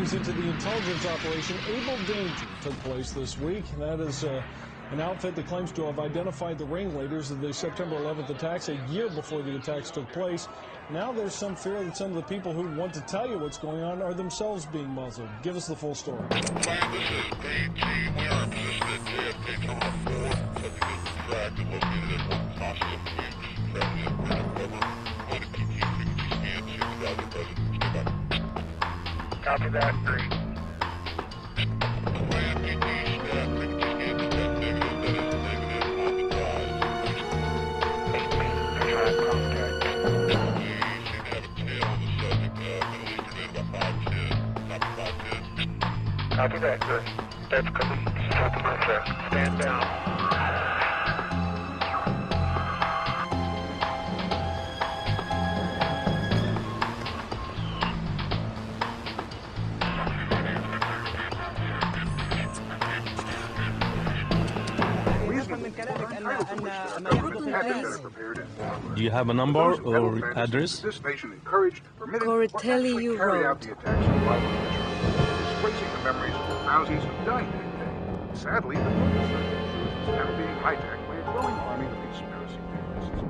firings into the intelligence operation Able Danger took place this week. That is an outfit that claims to have identified the ringleaders of the September 11th attacks a year before the attacks took place. Now there's some fear that some of the people who want to tell you what's going on are themselves being muzzled. Give us the full story. Copy that, great. Copy that, good. That's complete. Copy that, stand down. Do you have a number or address? Cortelli Road. Displacing the memories of the thousands who died that day. Sadly, the book is now being hijacked by a growing army of conspiracy theorists.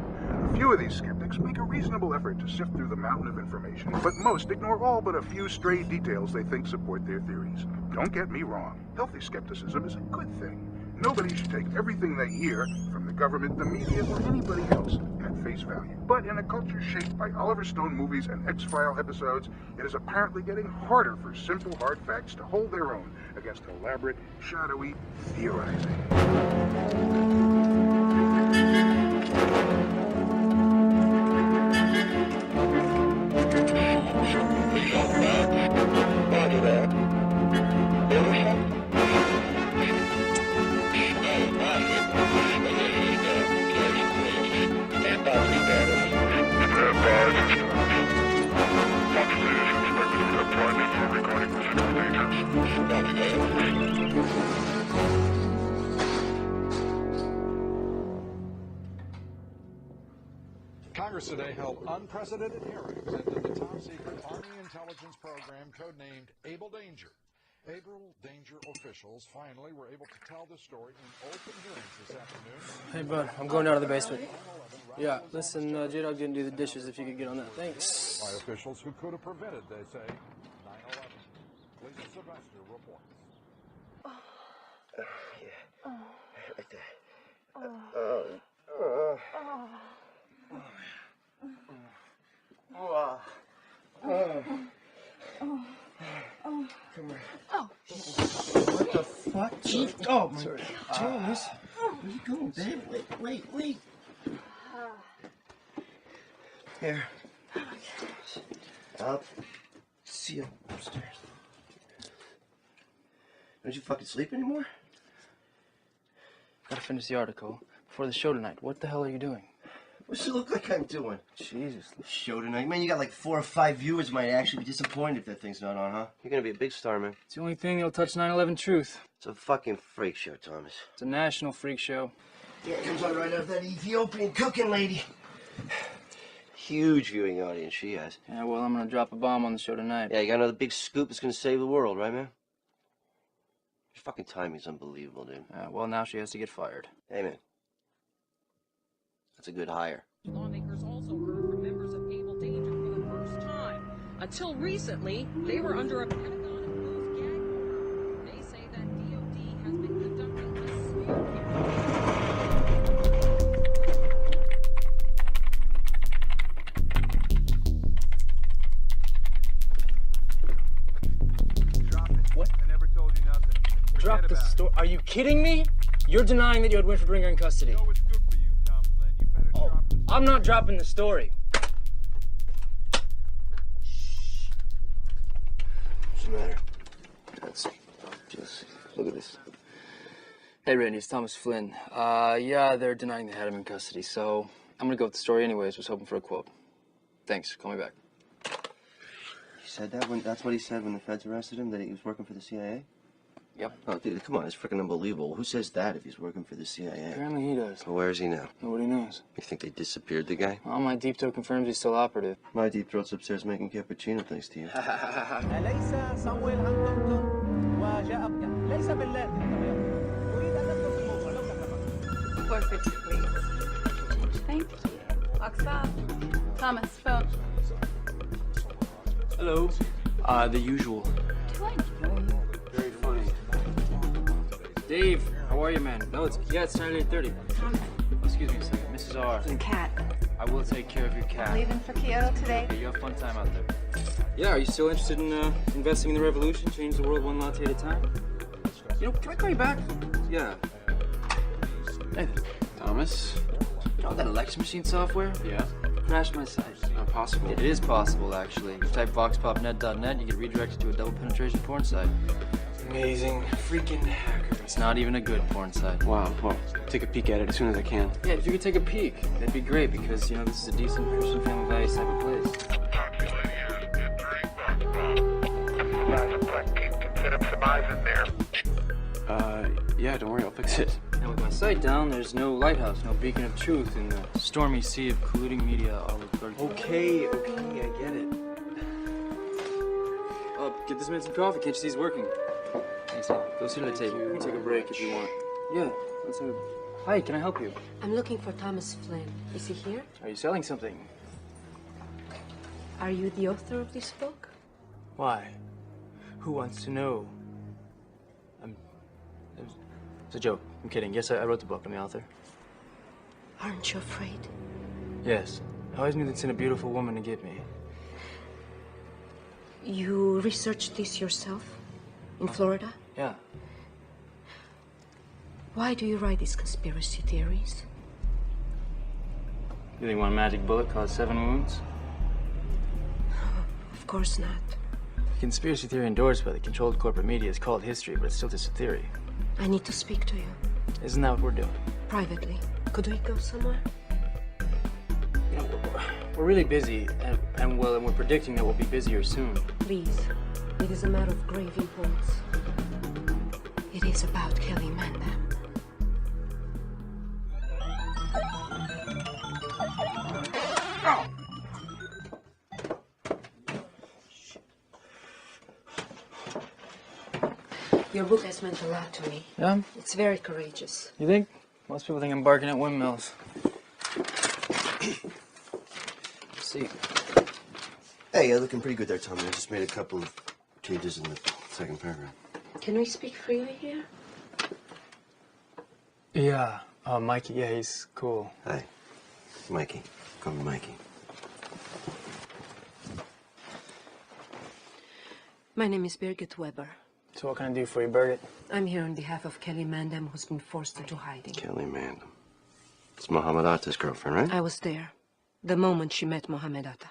A few of these skeptics make a reasonable effort to sift through the mountain of information, but most ignore all but a few stray details they think support their theories. Don't get me wrong. Healthy skepticism is a good thing. Nobody should take everything they hear from the government, the media, or anybody else at face value. But in a culture shaped by Oliver Stone movies and X-File episodes, it is apparently getting harder for simple, hard facts to hold their own against elaborate, shadowy theorizing. Congress today held unprecedented hearings into the top-secret Army intelligence program codenamed Able Danger. Able Danger officials finally were able to tell the story in open hearings this afternoon. Hey, bud, I'm going down to the basement. Yeah, listen, J-Dog didn't do the dishes if you could get on that. Thanks. By officials who could have prevented, they say, 9/11. Lisa Sylvester reports. Yeah. Right there. Come here. What the fuck? Oh my God. Thomas. Where you going, babe? Wait. Here. Up. See you upstairs. Don't you fucking sleep anymore? Gotta finish the article before the show tonight. What the hell are you doing? What's it look like I'm doing? Jesus. Show tonight? Man, you got like 4 or 5 viewers might actually be disappointed if that thing's not on, huh? You're gonna be a big star, man. It's the only thing that'll touch 9/11 truth. It's a fucking freak show, Thomas. It's a national freak show. Yeah, it comes on right out of that Ethiopian cooking lady. Huge viewing audience she has. Yeah, well, I'm gonna drop a bomb on the show tonight. Yeah, you got another big scoop that's gonna save the world, right, man? Your fucking timing's unbelievable, dude. Well, now she has to get fired. Hey, man. That's a good hire. Lawmakers also heard from members of Able Danger for the first time. Until recently, they were under a Pentagon-imposed gag order. They say that DOD has been conducting a smear campaign. What? I never told you nothing. Drop the story. Are you kidding me? You're denying that you had Winfred Ringer in custody. You know what's good for you, Tom Flynn. You better drop the story. I'm not dropping the story. What's the matter? That's just look at this. Hey, Randy, it's Thomas Flynn. Yeah, they're denying they had him in custody, so I'm gonna go with the story anyways. Was hoping for a quote. Thanks. Call me back. He said that when that's what he said when the feds arrested him, that he was working for the CIA? Yep. Oh, dude, come on, it's freaking unbelievable. Who says that if he's working for the CIA? Apparently he does. Well, where is he now? Nobody knows. You think they disappeared the guy? Well, my deep throat confirms he's still operative. My deep throat's upstairs making cappuccino thanks to you. أليس صامويل هانتنغتون وجاء ليس بن لادن أريد أن نبدأ في الموضوع لو تفهم 450, please. Thank you. Locks off. Thomas, phone. Hello. The usual. Do I know you? Very funny. Dave, how are you, man? No, it's Saturday 30. Thomas. Excuse me a second, Mrs. R. The cat. I will take care of your cat. Leaving for Kyoto today? Okay, you have fun time out there. Yeah, are you still interested in investing in the revolution, change the world one latte at a time? You know, can I call you back? Yeah. Hey, Thomas. You know that election machine software? Yeah. Crashed my site. Not possible. It is possible, actually. You type voxpopnet.net, you get redirected to a double penetration porn site. Amazing freaking hacker. It's not even a good porn site. Wow, well, take a peek at it as soon as I can. Yeah, if you could take a peek, that'd be great because, you know, this is a decent Christian family values type of place. Yeah, don't worry, I'll fix it. Now with my site down, there's no lighthouse, no beacon of truth in the stormy sea of colluding media all over. Okay, I get it. Get this man some coffee. Can't you see he's working? Thanks, Al. Go sit at the table. You can take a break if you want. Yeah, let's have a... Hi, can I help you? I'm looking for Thomas Flynn. Is he here? Are you selling something? Are you the author of this book? Why? Who wants to know? It's a joke. I'm kidding. Yes, I wrote the book. I'm the author. Aren't you afraid? Yes. I always knew they'd send a beautiful woman to get me. You researched this yourself? In Florida? Yeah. Why do you write these conspiracy theories? You think one magic bullet caused 7 wounds? Of course not. The conspiracy theory endorsed by the controlled corporate media is called history, but it's still just a theory. I need to speak to you. Isn't that what we're doing? Privately. Could we go somewhere? You know, we're really busy, and we're predicting that we'll be busier soon. Please. It is a matter of grave importance. It is about Kelly Mandam. Your book has meant a lot to me. Yeah? It's very courageous. You think? Most people think I'm barking at windmills. See. Hey, you're looking pretty good there, Tommy. I just made a couple of changes in the second paragraph. Can we speak freely here? Yeah. Mikey, yeah, he's cool. Hi. Mikey. Call me Mikey. My name is Birgit Weber. So what can I do for you, Birgit? I'm here on behalf of Kelly Mandam, who's been forced into hiding. Kelly Mandam. It's Mohammed Atta's girlfriend, right? I was there, the moment she met Mohammed Atta.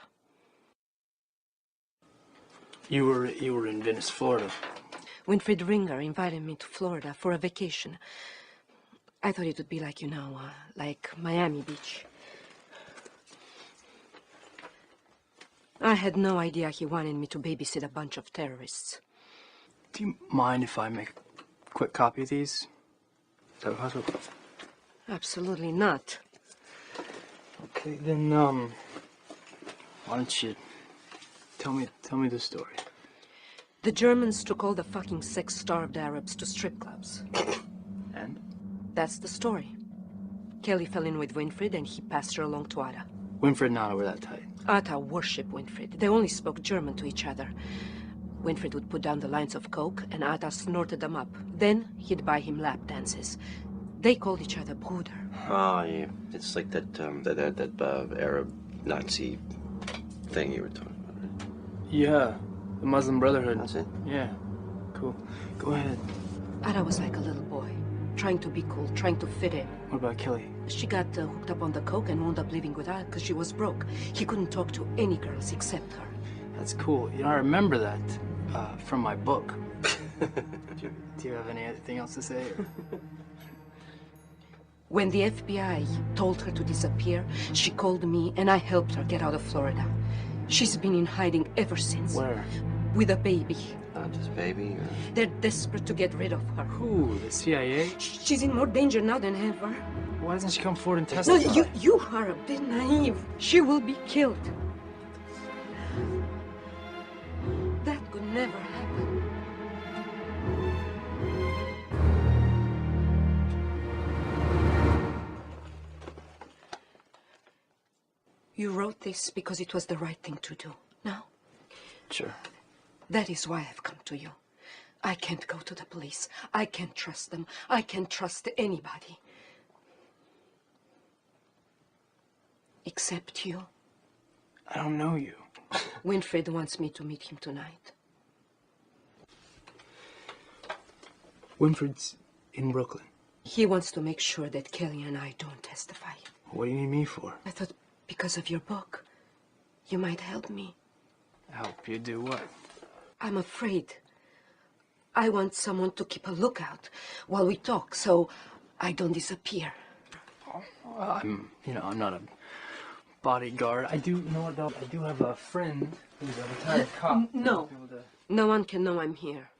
You were in Venice, Florida. Winfried Ringer invited me to Florida for a vacation. I thought it would be like, like Miami Beach. I had no idea he wanted me to babysit a bunch of terrorists. Do you mind if I make a quick copy of these? Is that possible? Absolutely not. Okay, then, why don't you tell me the story? The Germans took all the fucking sex-starved Arabs to strip clubs. And? That's the story. Kelly fell in with Winfried and he passed her along to Atta. Winfried and Atta were that tight. Atta worshipped Winfried. They only spoke German to each other. Winfried would put down the lines of coke, and Atta snorted them up. Then he'd buy him lap dances. They called each other Bruder. Oh, yeah. It's like that Arab Nazi thing you were talking about, right? Yeah, the Muslim Brotherhood. That's it? Yeah, cool. Go ahead. Atta was like a little boy, trying to be cool, trying to fit in. What about Kelly? She got hooked up on the coke and wound up living with Atta because she was broke. He couldn't talk to any girls except her. That's cool. You know, I remember that from my book. Do you have anything else to say? When the FBI told her to disappear, she called me and I helped her get out of Florida. She's been in hiding ever since. Where? with a baby. Not just baby or... They're desperate to get rid of her. Who? The CIA? She's in more danger now than ever. Why doesn't she come forward and No, testify? you are a bit naive. She will be killed. That could never happen. You wrote this because it was the right thing to do. No? Sure. That is why I've come to you. I can't go to the police. I can't trust them. I can't trust anybody. Except you. I don't know you. Winfred wants me to meet him tonight. Winfred's in Brooklyn. He wants to make sure that Kelly and I don't testify. What do you need me for? I thought because of your book, you might help me. Help you do what? I'm afraid. I want someone to keep a lookout while we talk, so I don't disappear. Well, I'm not a bodyguard. I do know what, though. I do have a friend who's a retired cop. No. No one can know I'm here.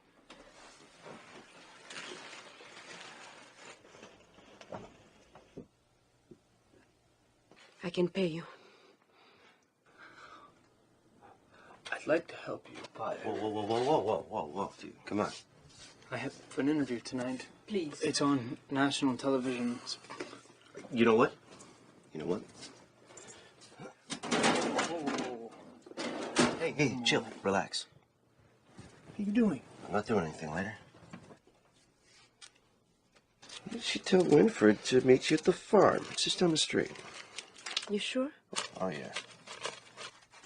I can pay you. I'd like to help you, but... Whoa, dude, come on. I have an interview tonight. Please. It's on national television. You know what? Hey, chill, relax. What are you doing? I'm not doing anything later. She told Winfred to meet you at the farm. It's just down the street. You sure? Oh, yeah.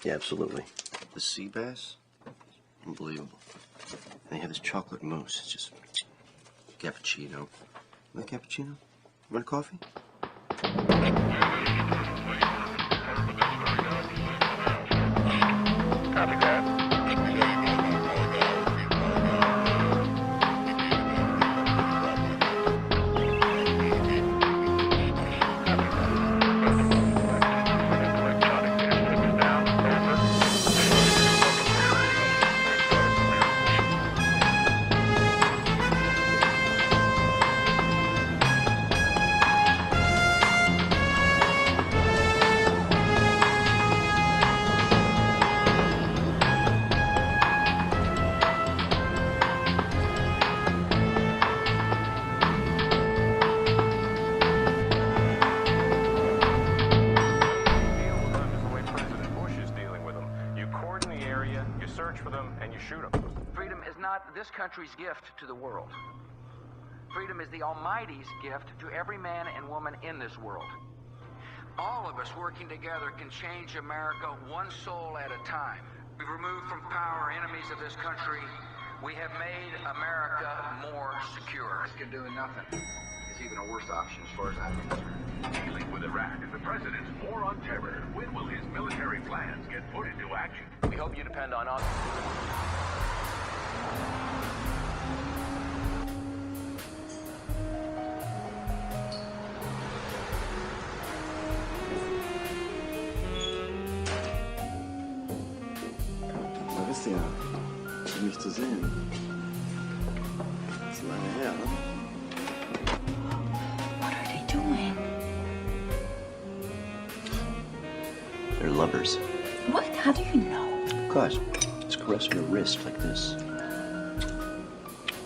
Yeah, absolutely. The sea bass, unbelievable. And they have this chocolate mousse. It's just cappuccino. Want a cappuccino? Want a coffee? Copy that. This country's gift to the world. Freedom is the Almighty's gift to every man and woman in this world. All of us working together can change America one soul at a time. We've removed from power enemies of this country. We have made America more secure. This can do nothing. It's even a worse option as far as I'm concerned. Dealing with Iraq is the president's war on terror. When will his military plans get put into action? We hope you depend on us. Ja, für mich zu sehen. Das ist lange her, ne? What are they doing? They're lovers. What? How do you know? Because it's caressing her wrist like this.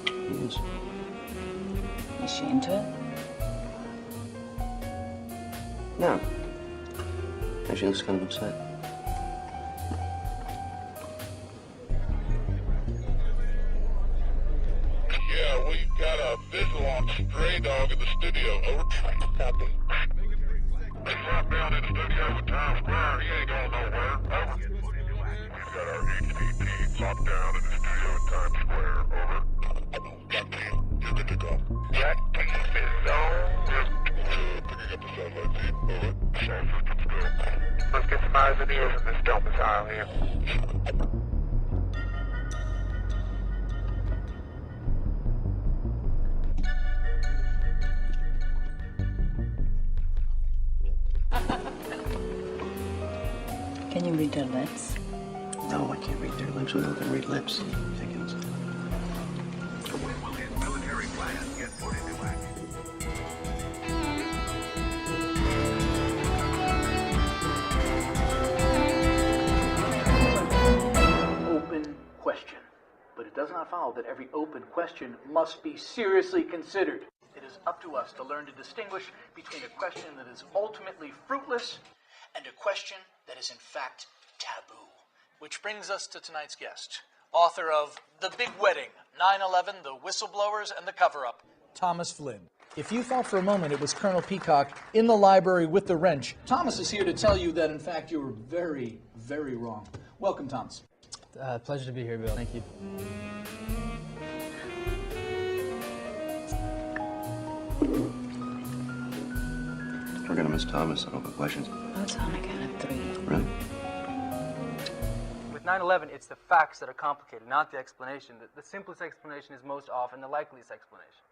He is. Is she into it? No. She looks kind of upset. Stray Dog in the studio, over. Copy. They shot down in the studio with Times Square. He ain't going nowhere. Over. We've got our HDP locked down in the studio at Times Square. Over. Copy. You're good to go. Jack, is zone. Picking up the satellite feed. Over. Sound system's good. Let's get some eyes and ears in this Delta tile here. Can you read their lips? No, I can't read their lips. We all can read lips. Ridiculous. When will his military plan get put into action? Open question. But it does not follow that every open question must be seriously considered. It is up to us to learn to distinguish between a question that is ultimately fruitless and a question that is in fact taboo. Which brings us to tonight's guest, author of The Big Wedding, 9/11, The Whistleblowers, and The Cover-Up, Thomas Flynn. If you thought for a moment it was Colonel Peacock in the library with the wrench, Thomas is here to tell you that, in fact, you were very, very wrong. Welcome, Thomas. Pleasure to be here, Bill. Thank you. We're gonna miss Thomas on open questions. That's on a count of 3. Really? With 9/11, it's the facts that are complicated, not the explanation. The simplest explanation is most often the likeliest explanation.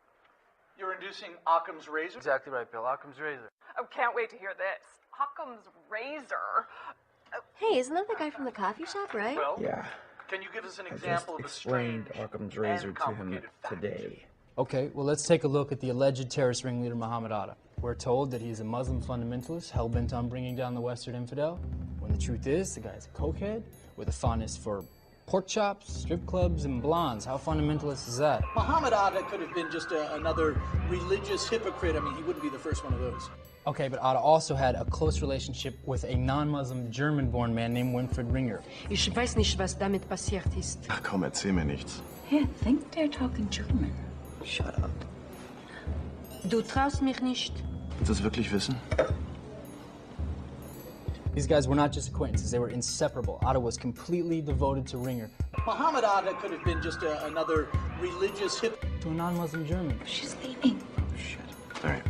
You're inducing Occam's razor? Exactly right, Bill. Occam's razor. Oh, can't wait to hear this. Occam's razor? Hey, isn't that the guy from the coffee shop, right? Well, Yeah. can you give us an I just example of a strange explained Occam's razor and to him complicated fact? today. Okay, well, let's take a look at the alleged terrorist ringleader Muhammad Atta. We're told that he's a Muslim fundamentalist hell-bent on bringing down the Western infidel, when the truth is the guy's a cokehead with a fondness for pork chops, strip clubs, and blondes. How fundamentalist is that? Muhammad Atta could have been just another religious hypocrite. I mean, he wouldn't be the first one of those. Okay, but Atta also had a close relationship with a non-Muslim German-born man named Winfried Ringer. Ich weiß nicht, was damit passiert ist. Ach komm, erzähl mir nichts. I think they're talking German. Shut up. Du traust mich nicht. Willst du das wirklich wissen? These guys were not just acquaintances, they were inseparable. Atta was completely devoted to Ringer. Muhammad Atta could have been just another religious hypocrite. To a non-Muslim German. She's leaving. Shit. All right.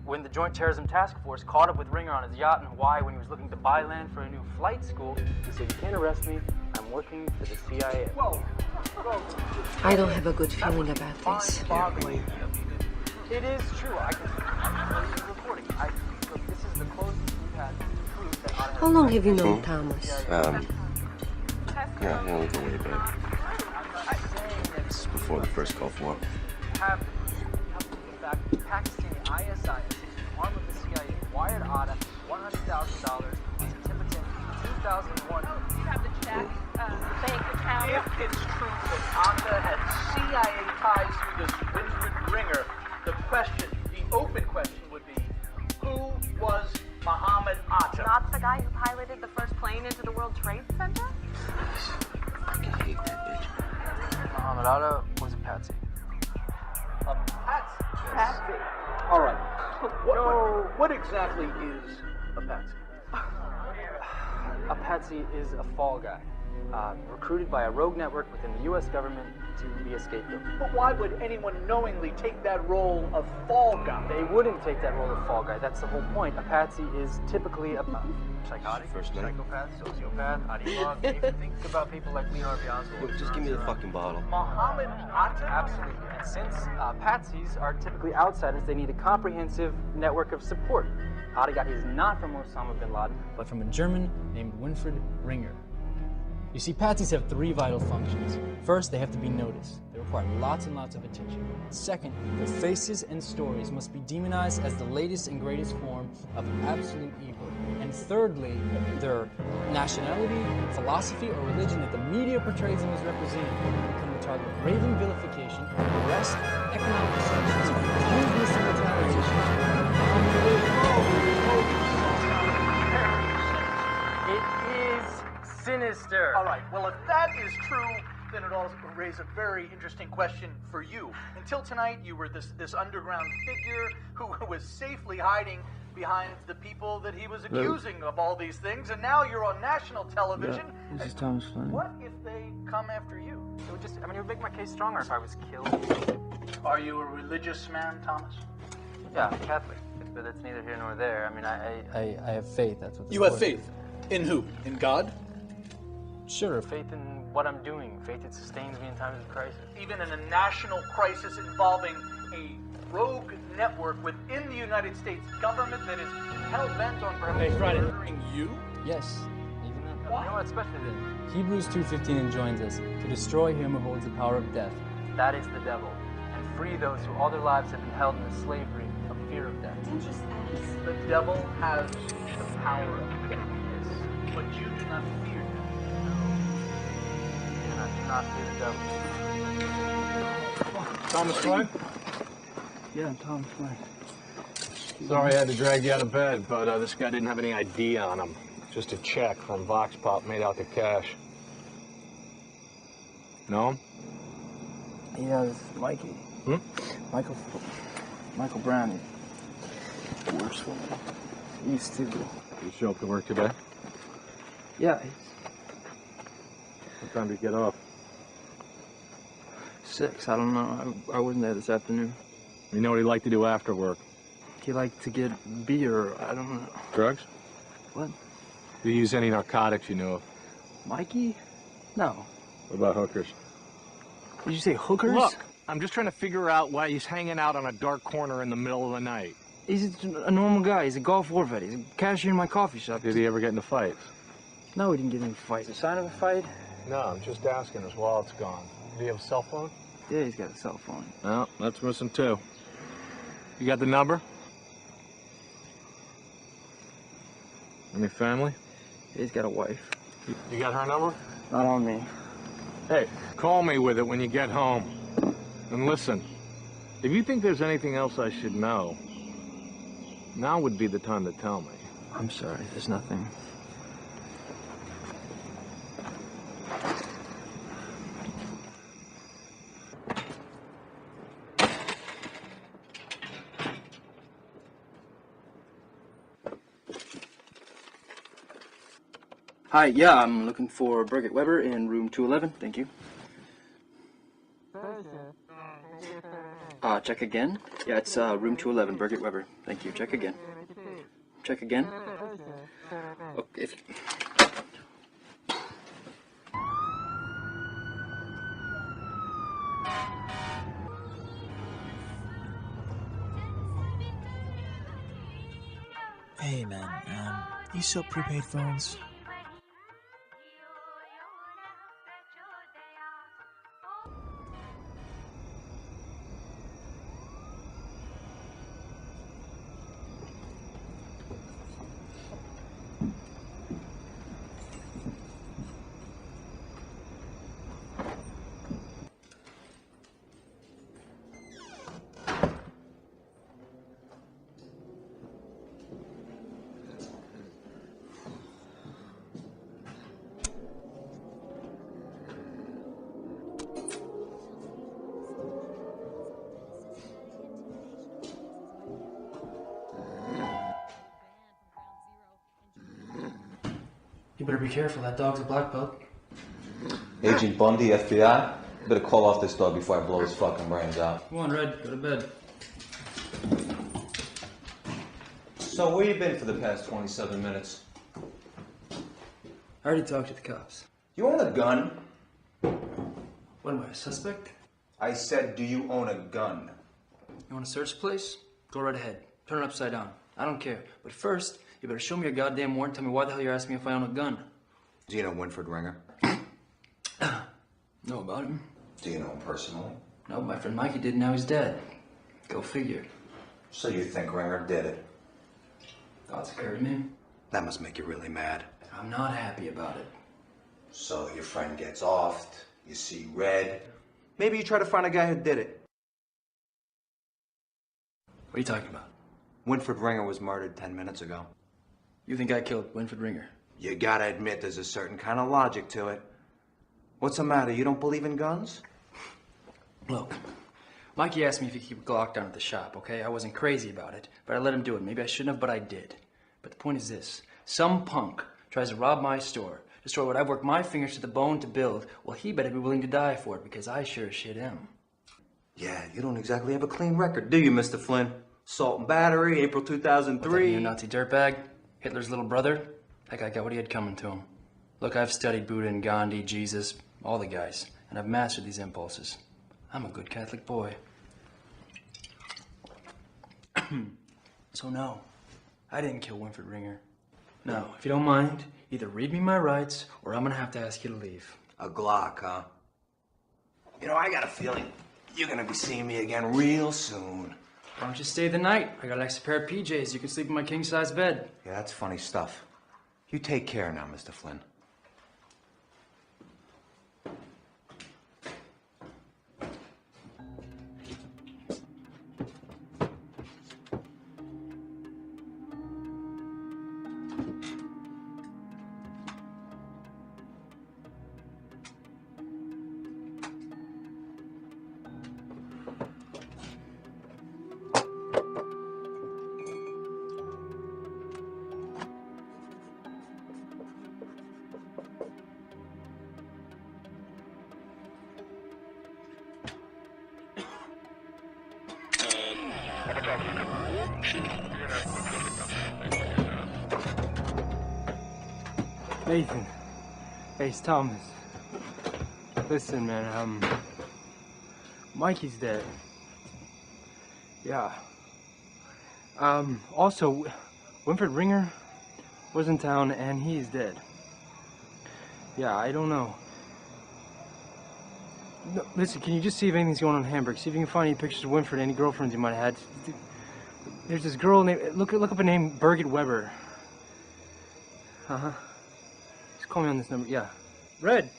When the Joint Terrorism Task Force caught up with Ringer on his yacht in Hawaii when he was looking to buy land for a new flight school, he said, "You can't arrest me. I'm working for the CIA." Whoa. I don't have a good feeling about this. It is true. I can tell you reporting. Look, this is the closest we've had to prove that Atta has... How long have you known Thomas? Yeah, we go way back. This is before the first Gulf War. Have in fact, Pakistani ISI, arm of the CIA, wired Atta $100,000 to Tibetan 2001. You have the check, bank account. If it's true that Atta had CIA ties through this Winfried Ringer, the open question would be, who was Muhammad Atta? Not the guy who piloted the first plane into the World Trade Center? I fucking hate that bitch. Muhammad Atta was a patsy. A patsy? Patsy. All right. What exactly is a patsy? A patsy is a fall guy, recruited by a rogue network within the U.S. government to be a scapegoat. But why would anyone knowingly take that role of fall guy? They wouldn't take that role of fall guy. That's the whole point. A patsy is typically a psychotic, psychopath, sociopath, ideologue. Even think about people like Lee Harvey Oswald. Look, just give me the fucking bottle. Muhammad Atta? Absolutely. And since patsies are typically outsiders, they need a comprehensive network of support. Atta got his not from Osama bin Laden, but from a German named Winfried Ringer. You see, patsies have 3 vital functions. First, they have to be noticed. They require lots and lots of attention. Second, their faces and stories must be demonized as the latest and greatest form of absolute evil. And thirdly, their nationality, philosophy, or religion that the media portrays them as representing become the target of raving vilification, arrest, economic sanctions, useless and retaliation. It is sinister. All right, well, if that is true, then it also raises a very interesting question for you. Until tonight, you were this underground figure who was safely hiding behind the people that he was accusing of all these things, and now you're on national television. Yeah, this is Thomas Flynn. What if they come after you? It would it would make my case stronger if I was killed. Are you a religious man, Thomas? Yeah, Catholic, but that's neither here nor there. I mean, I have faith. That's what You have faith? In who? In God? Sure, faith in what I'm doing. Faith that sustains me in times of crisis. Even in a national crisis involving a rogue network within the United States government that is hell-bent on Hey, Friday. murdering you? Yes. Even that. You know what, especially then. Hebrews 2:15 enjoins us to destroy him who holds the power of death. That is the devil. And free those who all their lives have been held in the slavery of fear of death. The devil has the power of death, yes. But you do not fear death. And I do not fear the devil. Thomas Flynn? Yeah, I'm Thomas Flynn. Sorry I had to drag you out of bed, but this guy didn't have any ID on him. Just a check from Vox Pop made out to cash. Know him? Yeah, this is Mikey. Michael Brown. He works for me. He used to. You show up to work today? Yeah, What time did you get off? 6. I don't know. I wasn't there this afternoon. You know what he liked to do after work? He liked to get beer. I don't know. Drugs? What? Did he use any narcotics you know of? Mikey? No. What about hookers? Did you say hookers? Look, I'm just trying to figure out why he's hanging out on a dark corner in the middle of the night. He's a normal guy. He's a golf war vet. He's a cashier in my coffee shop. Did he ever get into fights? No, he didn't get into fights. A sign of a fight? No, I'm just asking. His wallet's gone. Did he have a cell phone? Yeah, he's got a cell phone. No, that's missing too. You got the number? Any family? He's got a wife. You got her number? Not on me. Hey, call me with it when you get home. And listen, if you think there's anything else I should know, now would be the time to tell me. I'm sorry, there's nothing. Hi, yeah, I'm looking for Birgit Weber in room 211. Thank you. Check again. Yeah, it's room 211, Birgit Weber. Thank you. Check again. Check again. Okay. Hey man, you sell prepaid phones? You better be careful, that dog's a black belt. Agent Bundy, FBI. You better call off this dog before I blow his fucking brains out. Come on, Red, go to bed. So where you been for the past 27 minutes? I already talked to the cops. You own a gun? What am I, a suspect? I said, do you own a gun? You want to search the place? Go right ahead. Turn it upside down. I don't care. But first, you better show me your goddamn warrant. Tell me why the hell you're asking me if I own a gun. Do you know Winfred Ringer? Know about him? Do you know him personally? No, my friend Mikey did, now he's dead. Go figure. So you think Ringer did it? Thoughts occur to me. That must make you really mad. I'm not happy about it. So your friend gets offed, you see red. Maybe you try to find a guy who did it. What are you talking about? Winfred Ringer was murdered 10 minutes ago. You think I killed Winfred Ringer? You gotta admit there's a certain kind of logic to it. What's the matter? You don't believe in guns? Look, Mikey asked me if he could keep a Glock down at the shop, okay? I wasn't crazy about it, but I let him do it. Maybe I shouldn't have, but I did. But the point is this. Some punk tries to rob my store, destroy what I've worked my fingers to the bone to build. Well, he better be willing to die for it, because I sure as shit am. Yeah, you don't exactly have a clean record, do you, Mr. Flynn? Assault and battery, April 2003. What, that neo-Nazi dirtbag? Hitler's little brother? That guy got what he had coming to him. Look, I've studied Buddha and Gandhi, Jesus, all the guys, and I've mastered these impulses. I'm a good Catholic boy. So no, I didn't kill Winfred Ringer. No, if you don't mind, either read me my rights or I'm gonna have to ask you to leave. A Glock, huh? You know, I got a feeling you're gonna be seeing me again real soon. Why don't you stay the night? I got an extra pair of PJs. You can sleep in my king-size bed. Yeah, that's funny stuff. You take care now, Mr. Flynn. Nathan. Hey, it's Thomas. Listen, man, Mikey's dead. Yeah. Also, Winfred Ringer was in town and he's dead. Yeah, I don't know. No, listen, can you just see if anything's going on in Hamburg? See if you can find any pictures of Winfred, any girlfriends you might have had. There's this girl named, look up a name, Birgit Weber. Uh-huh. Just call me on this number, yeah. Red.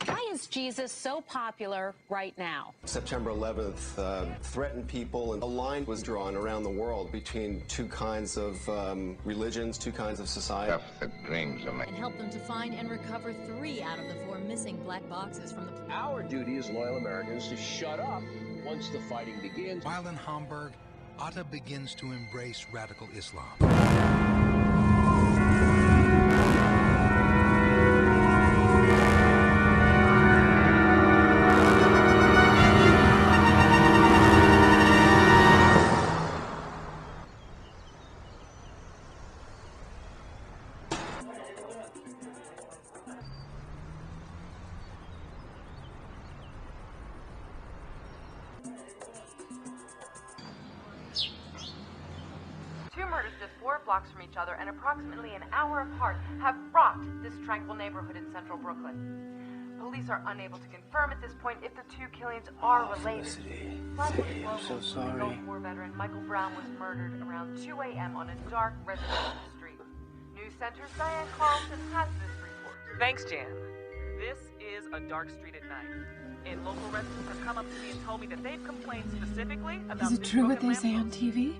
Why is Jesus so popular right now? September 11th threatened people, and a line was drawn around the world between two kinds of religions, two kinds of society. And help them to find and recover 3 out of the 4 missing black boxes from the... Our duty as loyal Americans to shut up once the fighting begins. While in Hamburg, Atta begins to embrace radical Islam. Murders just 4 blocks from each other and approximately an hour apart have rocked this tranquil neighborhood in central Brooklyn. Police are unable to confirm at this point if the 2 killings are related. Felicity. I'm so sorry. Gulf War veteran Michael Brown was murdered around 2 a.m. on a dark residential street. News Center's Diane Carlson has this report. Thanks, Jan. This is a dark street at night. And local residents have come up to me and told me that they've complained specifically about... Is it true what they say on TV?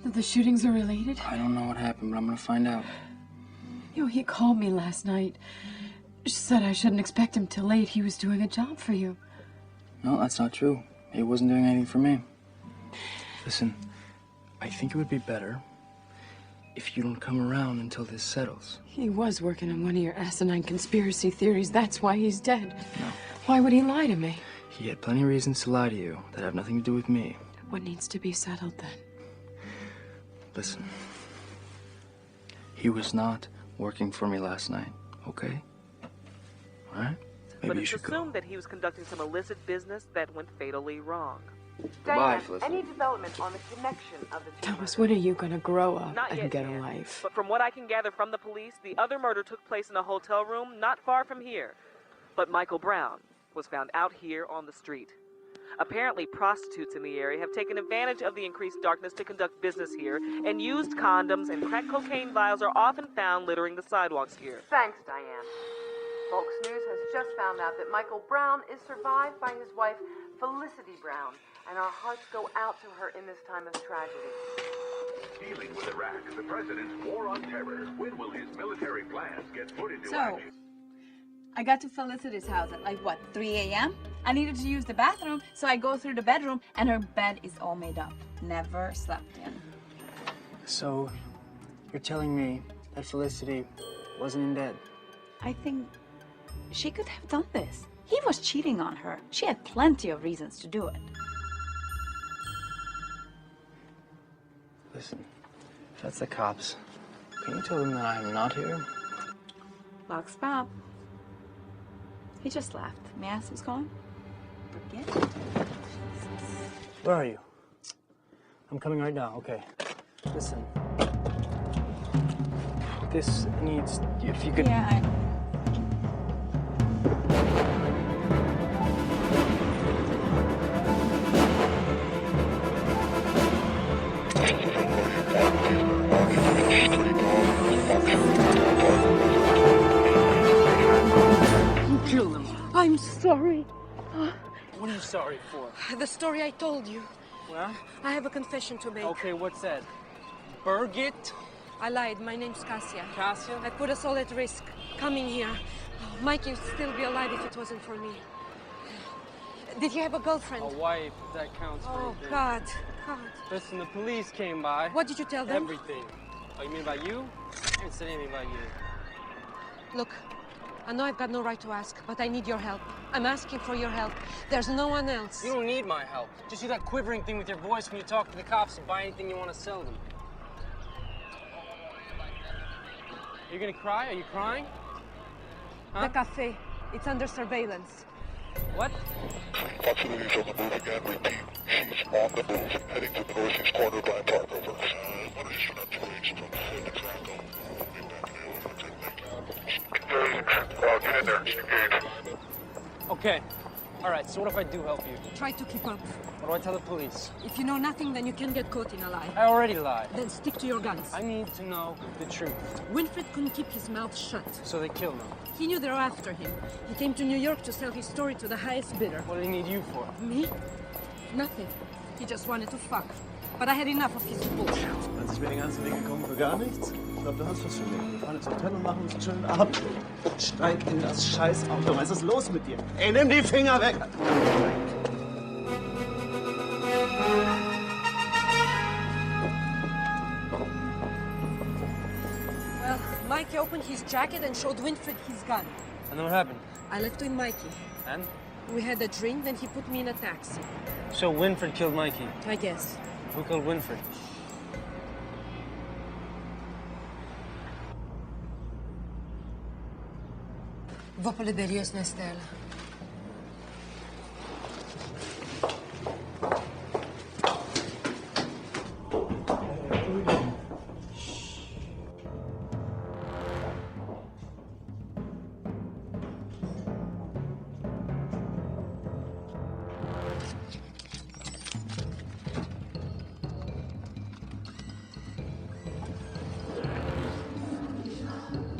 That the shootings are related? I don't know what happened, but I'm gonna find out. You know, he called me last night. She said I shouldn't expect him till late. He was doing a job for you. No, that's not true. He wasn't doing anything for me. Listen, I think it would be better if you don't come around until this settles. He was working on one of your asinine conspiracy theories. That's why he's dead. No. Why would he lie to me? He had plenty of reasons to lie to you that have nothing to do with me. What needs to be settled then? Listen, he was not working for me last night, okay? All right? Maybe But you it's should assumed that he was conducting some illicit business that went fatally wrong. Diane, any development on the connection of the 2 Thomas, when are you gonna grow up Not and yet, get a Jan. life? But from what I can gather from the police, the other murder took place in a hotel room not far from here. But Michael Brown was found out here on the street. Apparently, prostitutes in the area have taken advantage of the increased darkness to conduct business here, and used condoms and crack cocaine vials are often found littering the sidewalks here. Thanks, Diane. Fox News has just found out that Michael Brown is survived by his wife, Felicity Brown, and our hearts go out to her in this time of tragedy. Dealing with Iraq, the president's war on terror. When will his military plans get put into So, action? I got to Felicity's house at like, what, 3 a.m.? I needed to use the bathroom, so I go through the bedroom, and her bed is all made up. Never slept in. So, you're telling me that Felicity wasn't in bed? I think she could have done this. He was cheating on her. She had plenty of reasons to do it. Listen, if that's the cops, can you tell them that I'm not here? Box Bob. He just left. May I ask who's calling? Forget it. Where are you? I'm coming right now, okay. Listen. This needs, if you could... Yeah, You killed him. I'm sorry. What are you sorry for? The story I told you. Well? I have a confession to make. Okay, what's that? Birgit? I lied. My name's Cassia. Cassia? I put us all at risk coming here. Mikey would still be alive if it wasn't for me. Did he have a girlfriend? A wife, that counts for Oh, anything. God. God. Listen, the police came by. What did you tell them? Everything. Oh, you mean about you? I didn't say anything about you. Look, I know I've got no right to ask, but I need your help. I'm asking for your help. There's no one else. You don't need my help. Just do that quivering thing with your voice when you talk to the cops and buy anything you want to sell them. You're gonna cry? Are you crying? Huh? The cafe. It's under surveillance. What? Facilities on the move again, repeat. She's on the move, heading to the northeast corner of Bryant Park, over. What is your information from the San Francisco? Get in there, engage. Okay. All right, so what if I do help you? Try to keep up. What do I tell the police? If you know nothing, then you can get caught in a lie. I already lied. Then stick to your guns. I need to know the truth. Winfred couldn't keep his mouth shut. So they killed him. He knew they were after him. He came to New York to sell his story to the highest bidder. What do they need you for? Me? Nothing. He just wanted to fuck. But I had enough of his bullshit. Meinst du, ich bin den ganzen Weg gekommen für gar nichts? Ich glaube, du hast was für mich. Wir fahren ins Hotel und machen uns einen schönen Abend. Steig in das scheiß Auto. Was ist los mit dir? Ey, nimm die Finger weg! Well, Mikey opened his jacket and showed Winfred his gun. And then what happened? I left with Mikey. And? We had a drink, then he put me in a taxi. So Winfred killed Mikey? I guess. Who killed Winfred? Vă pălăderios, Nestel.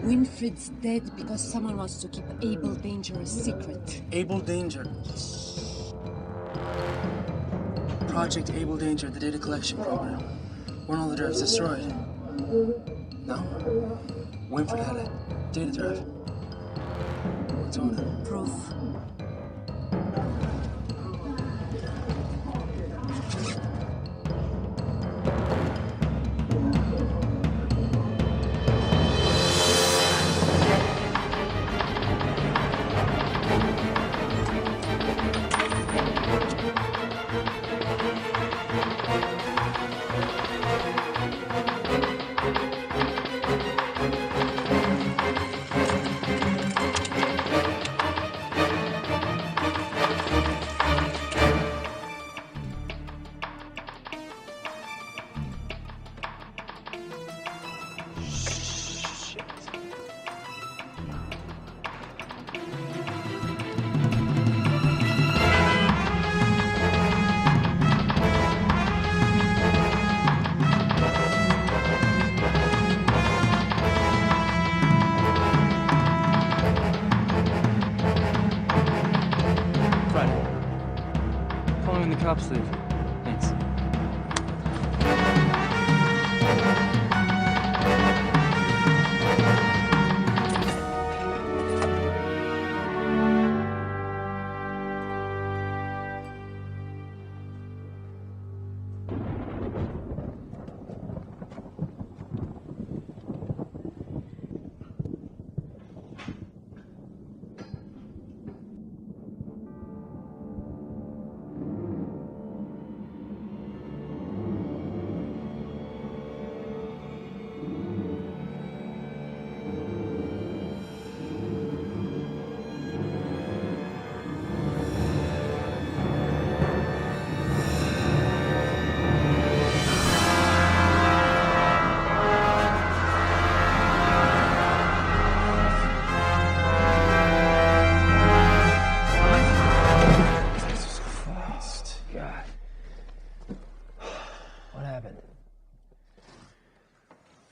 Winfred's dead because someone wants to keep Abel Danger a secret. Abel Danger. Project Abel Danger, the data collection program. Weren't all the drives destroyed? No? Winfred had a data drive. What's on it? Proof.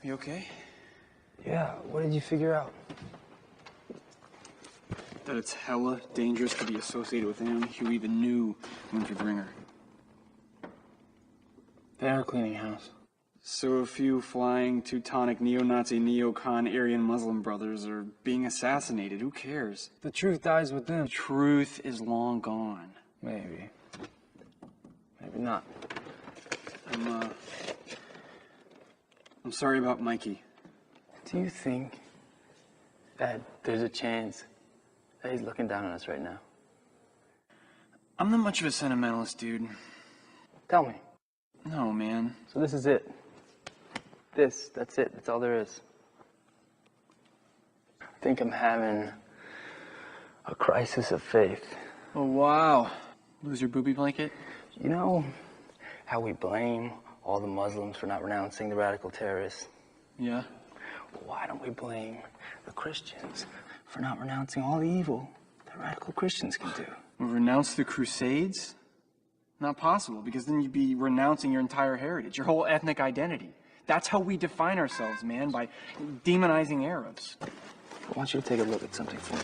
You okay? Yeah, what did you figure out? That it's hella dangerous to be associated with anyone who even knew Winfried Ringer. They are cleaning house. So a few flying Teutonic neo-Nazi neocon Aryan Muslim brothers are being assassinated. Who cares? The truth dies with them. The truth is long gone. Maybe. Maybe not. I'm sorry about Mikey. Do you think that there's a chance that he's looking down on us right now? I'm not much of a sentimentalist, dude. Tell me. No, man. So this is it. That's it. That's all there is. I think I'm having a crisis of faith. Oh, wow. Lose your booby blanket? You know how we blame all the Muslims for not renouncing the radical terrorists? Yeah. Well, why don't we blame the Christians for not renouncing all the evil that radical Christians can do? Renounce the Crusades? Not possible, because then you'd be renouncing your entire heritage, your whole ethnic identity. That's how we define ourselves, man, by demonizing Arabs. I want you to take a look at something for me.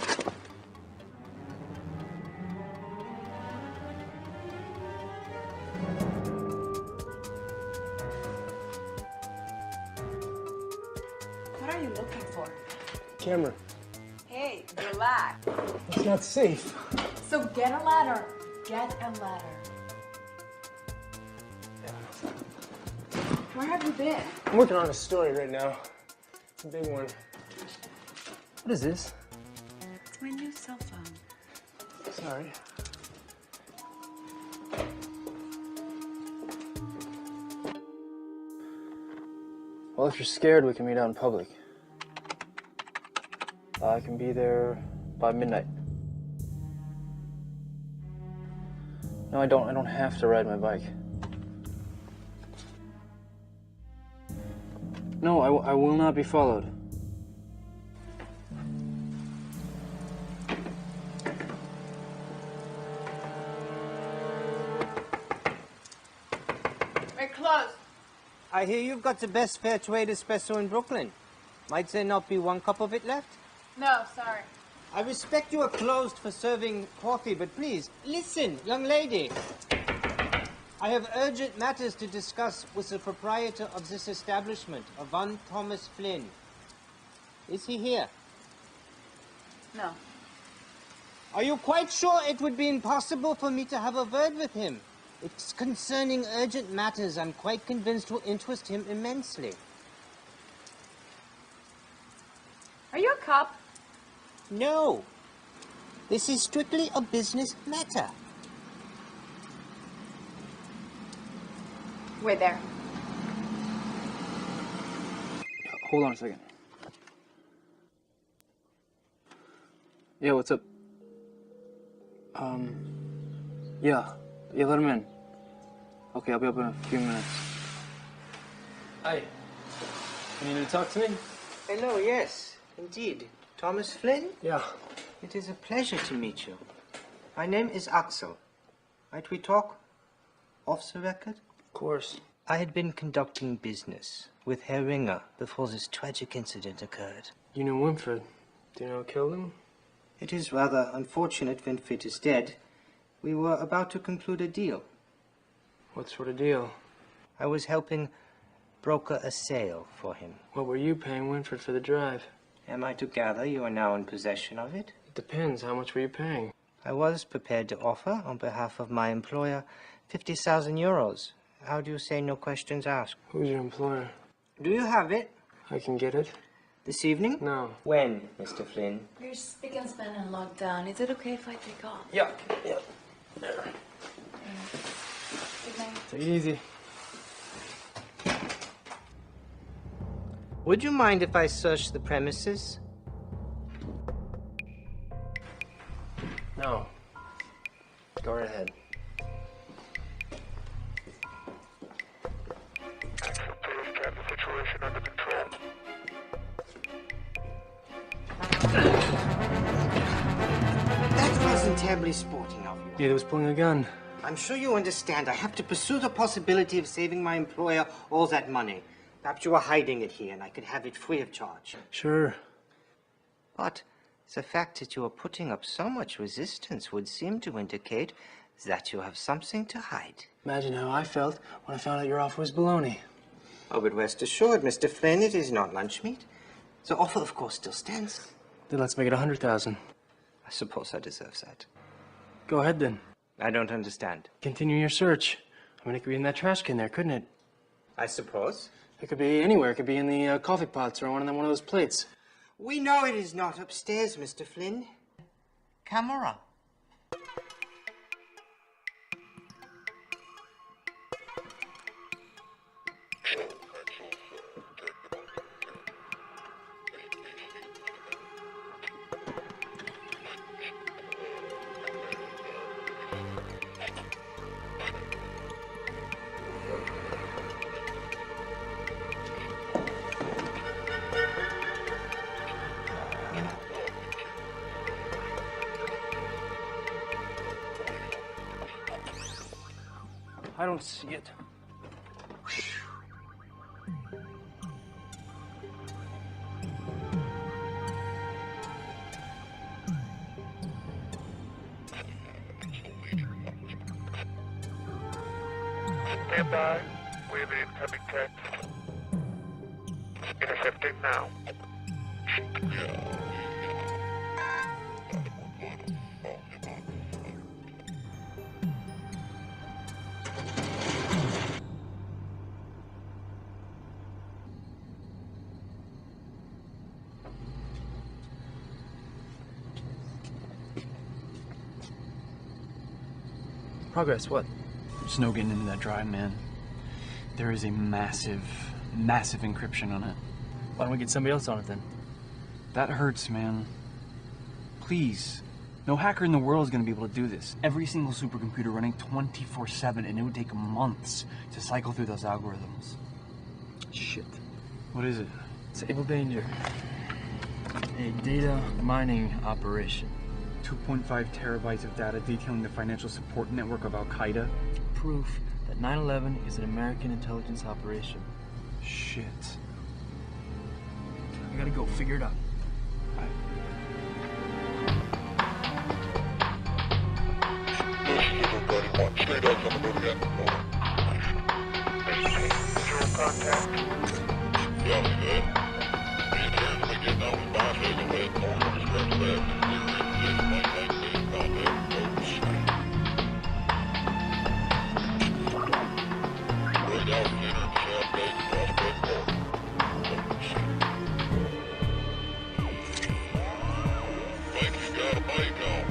What are you looking for? Camera. Hey, relax. It's not safe. So get a ladder. Get a ladder. Where have you been? I'm working on a story right now. It's a big one. What is this? It's my new cell phone. Sorry. Well, if you're scared, we can meet out in public. I can be there by midnight. No, I don't have to ride my bike. No, I will not be followed. We're closed. I hear you've got the best fair trade espresso in Brooklyn. Might there not be one cup of it left? No, sorry. I respect you are closed for serving coffee, but please, listen, young lady. I have urgent matters to discuss with the proprietor of this establishment, a one Thomas Flynn. Is he here? No. Are you quite sure it would be impossible for me to have a word with him? It's concerning urgent matters I'm quite convinced will interest him immensely. Are you a cop? No. This is strictly a business matter. We're there. Hold on a second. Yeah, what's up? Yeah, let him in. Okay, I'll be up in a few minutes. Hi. You need to talk to me? Hello, yes, indeed. Thomas Flynn? Yeah. It is a pleasure to meet you. My name is Axel. Might we talk off the record? Of course. I had been conducting business with Herr Ringer before this tragic incident occurred. You know Winfried. Do you know who killed him? It is rather unfortunate Winfried is dead. We were about to conclude a deal. What sort of deal? I was helping broker a sale for him. What were you paying Winfried for the drive? Am I to gather you are now in possession of it? It depends. How much were you paying? I was prepared to offer, on behalf of my employer, 50,000 euros. How do you say no questions asked? Who's your employer? Do you have it? I can get it. This evening? No. When, Mr. Flynn? We're spick and span and locked down. Is it okay if I take off? Yeah. There. Good night. Take it easy. Would you mind if I searched the premises? No. Go right ahead. Situation under control. That wasn't terribly sporting of you. Neither was pulling a gun. I'm sure you understand. I have to pursue the possibility of saving my employer all that money. Perhaps you are hiding it here and I could have it free of charge. Sure. But the fact that you are putting up so much resistance would seem to indicate that you have something to hide. Imagine how I felt when I found out your offer was baloney. Oh, but rest assured, Mr. Flynn, it is not lunch meat. The offer, of course, still stands. Then let's make it 100,000. I suppose I deserve that. Go ahead then. I don't understand. Continue your search. I mean, it could be in that trash can there, couldn't it? I suppose. It could be anywhere. It could be in the coffee pots or one of those plates. We know it is not upstairs, Mr. Flynn. Camera. I don't see it. Stand by. We have an incoming text. Intercepting now. Progress, what? There's no getting into that drive, man. There is a massive, massive encryption on it. Why don't we get somebody else on it then? That hurts, man. Please. No hacker in the world is going to be able to do this. Every single supercomputer running 24/7, and it would take months to cycle through those algorithms. Shit. What is it? It's Able Danger. A data mining operation. 2.5 terabytes of data detailing the financial support network of Al-Qaeda. Proof that 9/11 is an American intelligence operation. Shit. I gotta go figure it out. Straight up on the move again. Visual contact. Yeah, we good. We apparently getting out with bombs over with. Orders press left. Clear in position. Light base contact. Right out and enter the south base prospect corridor. Think you got a bike on.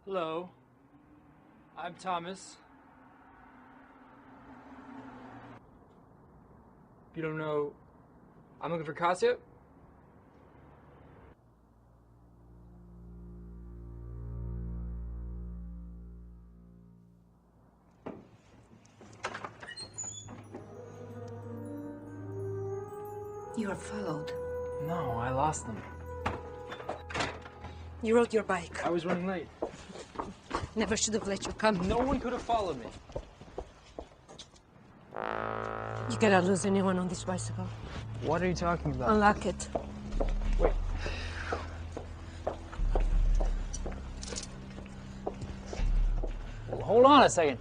Hello. I'm Thomas. You don't know... I'm looking for Kasia? You are followed. No, I lost them. You rode your bike. I was running late. Never should have let you come. No one could have followed me. You cannot lose anyone on this bicycle. What are you talking about? Unlock it. Wait. Hold on a second.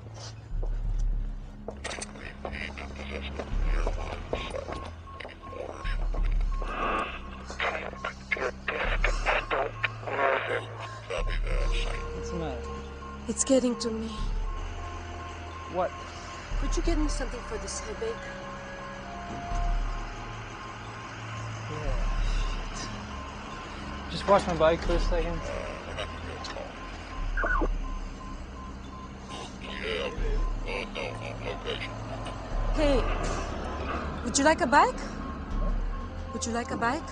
What's the matter? It's getting to me. What? Could you get me something for this headache? Yeah, shit. Just watch my bike for a second. Yeah, Hey, would you like a bike? Would you like a bike?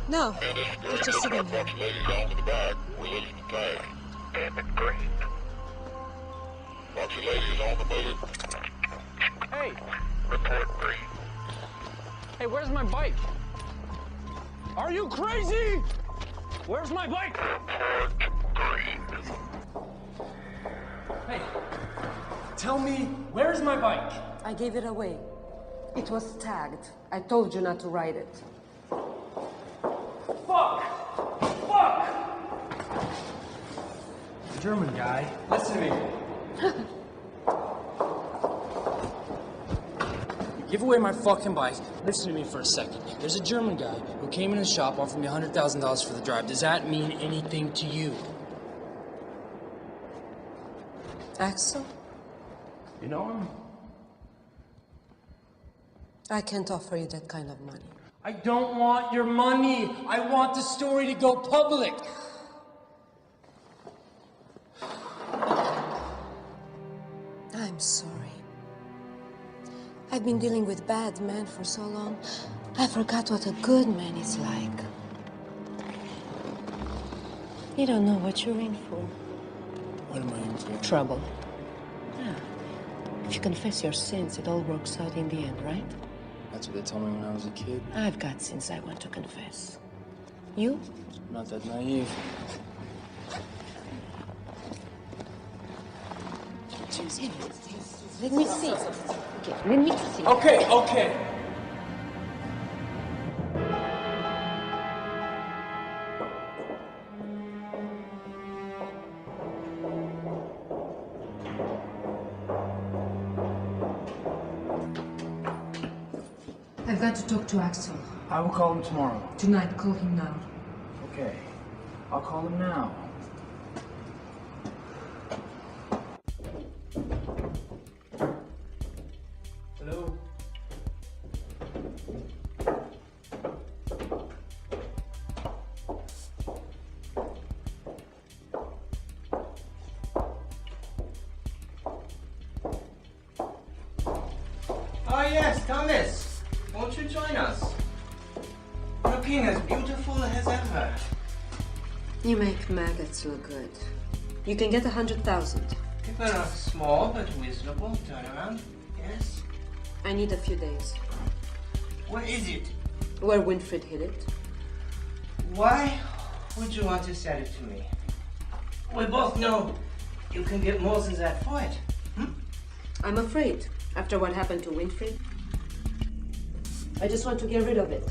No, they're just sitting here. Ladies on to the back. We're listening to tag. Damn it, green. Bunch of ladies on the move. Hey! Report green. Hey, where's my bike? Are you crazy? Where's my bike? Hey, tell me, where's my bike? I gave it away. It was tagged. I told you not to ride it. Fuck! Fuck! German guy, listen to me. Give away my fucking bike. Listen to me for a second. There's a German guy who came in the shop, offered me $100,000 for the drive. Does that mean anything to you? Axel? You know him? I can't offer you that kind of money. I don't want your money. I want the story to go public. I'm sorry. I've been dealing with bad men for so long, I forgot what a good man is like. You don't know what you're in for. What am I in for? Trouble. Yeah. If you confess your sins, it all works out in the end, right? That's what they told me when I was a kid. I've got sins I want to confess. You? I'm not that naive. Let me see. Okay, let me see. Okay, okay. I've got to talk to Axel. I will call him tomorrow. Tonight, call him now. Okay. I'll call him now. Hello? Oh yes, Thomas. Won't you join us? Looking as beautiful as ever. You make maggots look good. You can get 100,000. If a small but reasonable turnaround, yes. I need a few days. Where is it? Where Winfred hid it. Why would you want to sell it to me? We both know you can get more than that for it. I'm afraid, after what happened to Winfred. I just want to get rid of it.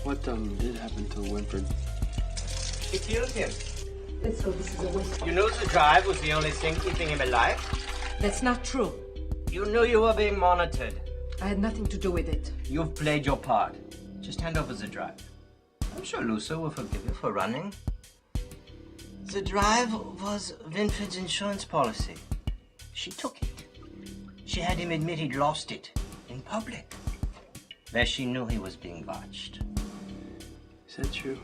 What did happen to Winfred? You killed him. Let's go, this is a waste. You knew the drive was the only thing keeping him alive? That's not true. You knew you were being monitored. I had nothing to do with it. You've played your part. Just hand over the drive. I'm sure Lucia will forgive you for running. The drive was Winfred's insurance policy. She took it. She had him admit he'd lost it in public, where she knew he was being watched. Is that true?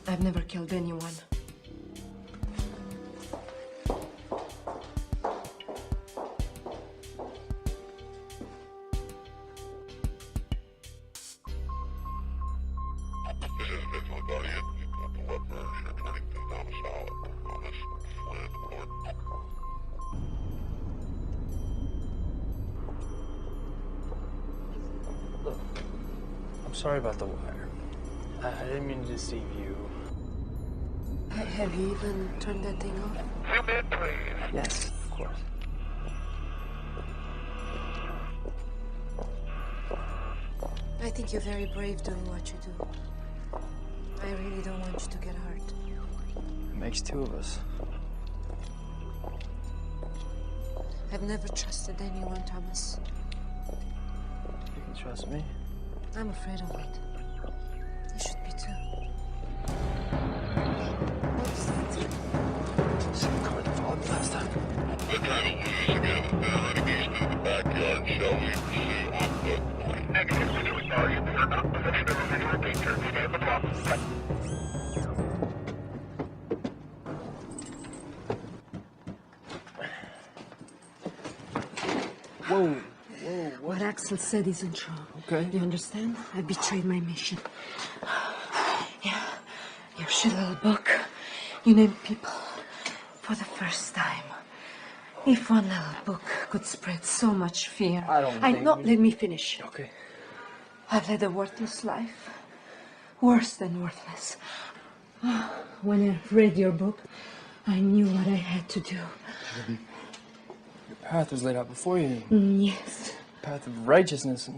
I've never killed anyone. This is Nicholas Guardian. You've got the web version of 22 Thomas Solid. Thomas Flynn Gordon. Look, I'm sorry about the wire. I didn't mean to deceive you. Have you even turned that thing off? Zoom in, please. Yes, of course. I think you're very brave doing what you do. I really don't want you to get hurt. It makes two of us. I've never trusted anyone, Thomas. You can trust me. I'm afraid of it. You should be too. What's that? Same car that followed me last time. The title is again. Renegades in the backyard. Shall we pursue on foot? Negative. Pursuing target. We are not in possession of a visual danger. Stand the clock. Axel said isn't true. Okay. You understand? I betrayed my mission. Yeah, your shit little book. You name people for the first time. If one little book could spread so much fear. Let me finish. Okay. I've led a worthless life. Worse than worthless. When I read your book, I knew what I had to do. Your path was laid out before you. Yes. Path of righteousness.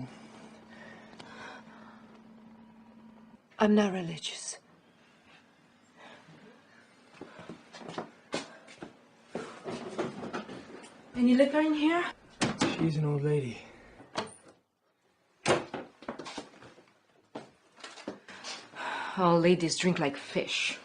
I'm not religious. Any liquor in here? She's an old lady. All ladies drink like fish.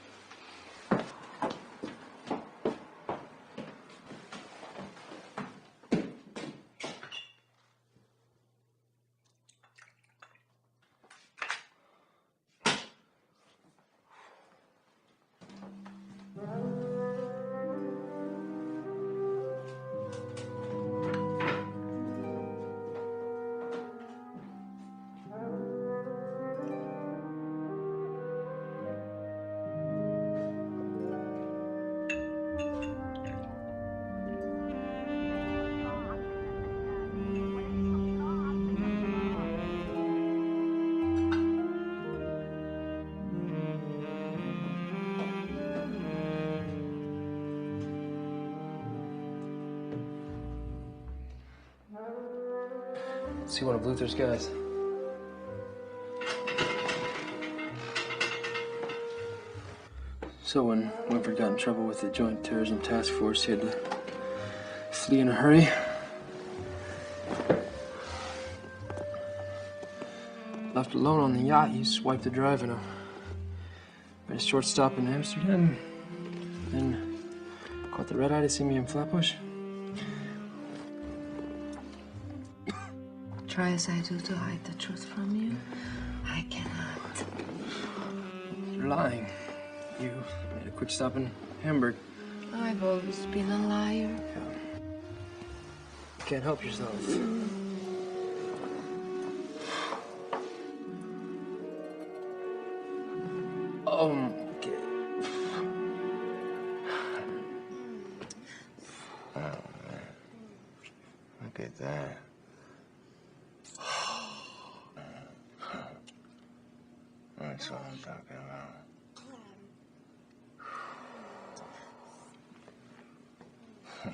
See one of Luther's guys. So when Winford got in trouble with the Joint Terrorism Task Force, he had to flee in a hurry. Left alone on the yacht, he swiped the drive in a short stop in Amsterdam. Then caught the red eye to see me in Flatbush. Try as I do to hide the truth from you, I cannot. You're lying. You made a quick stop in Hamburg. I've always been a liar. You can't help yourself. Okay. Oh, man. Look at that. That's what I'm talking about.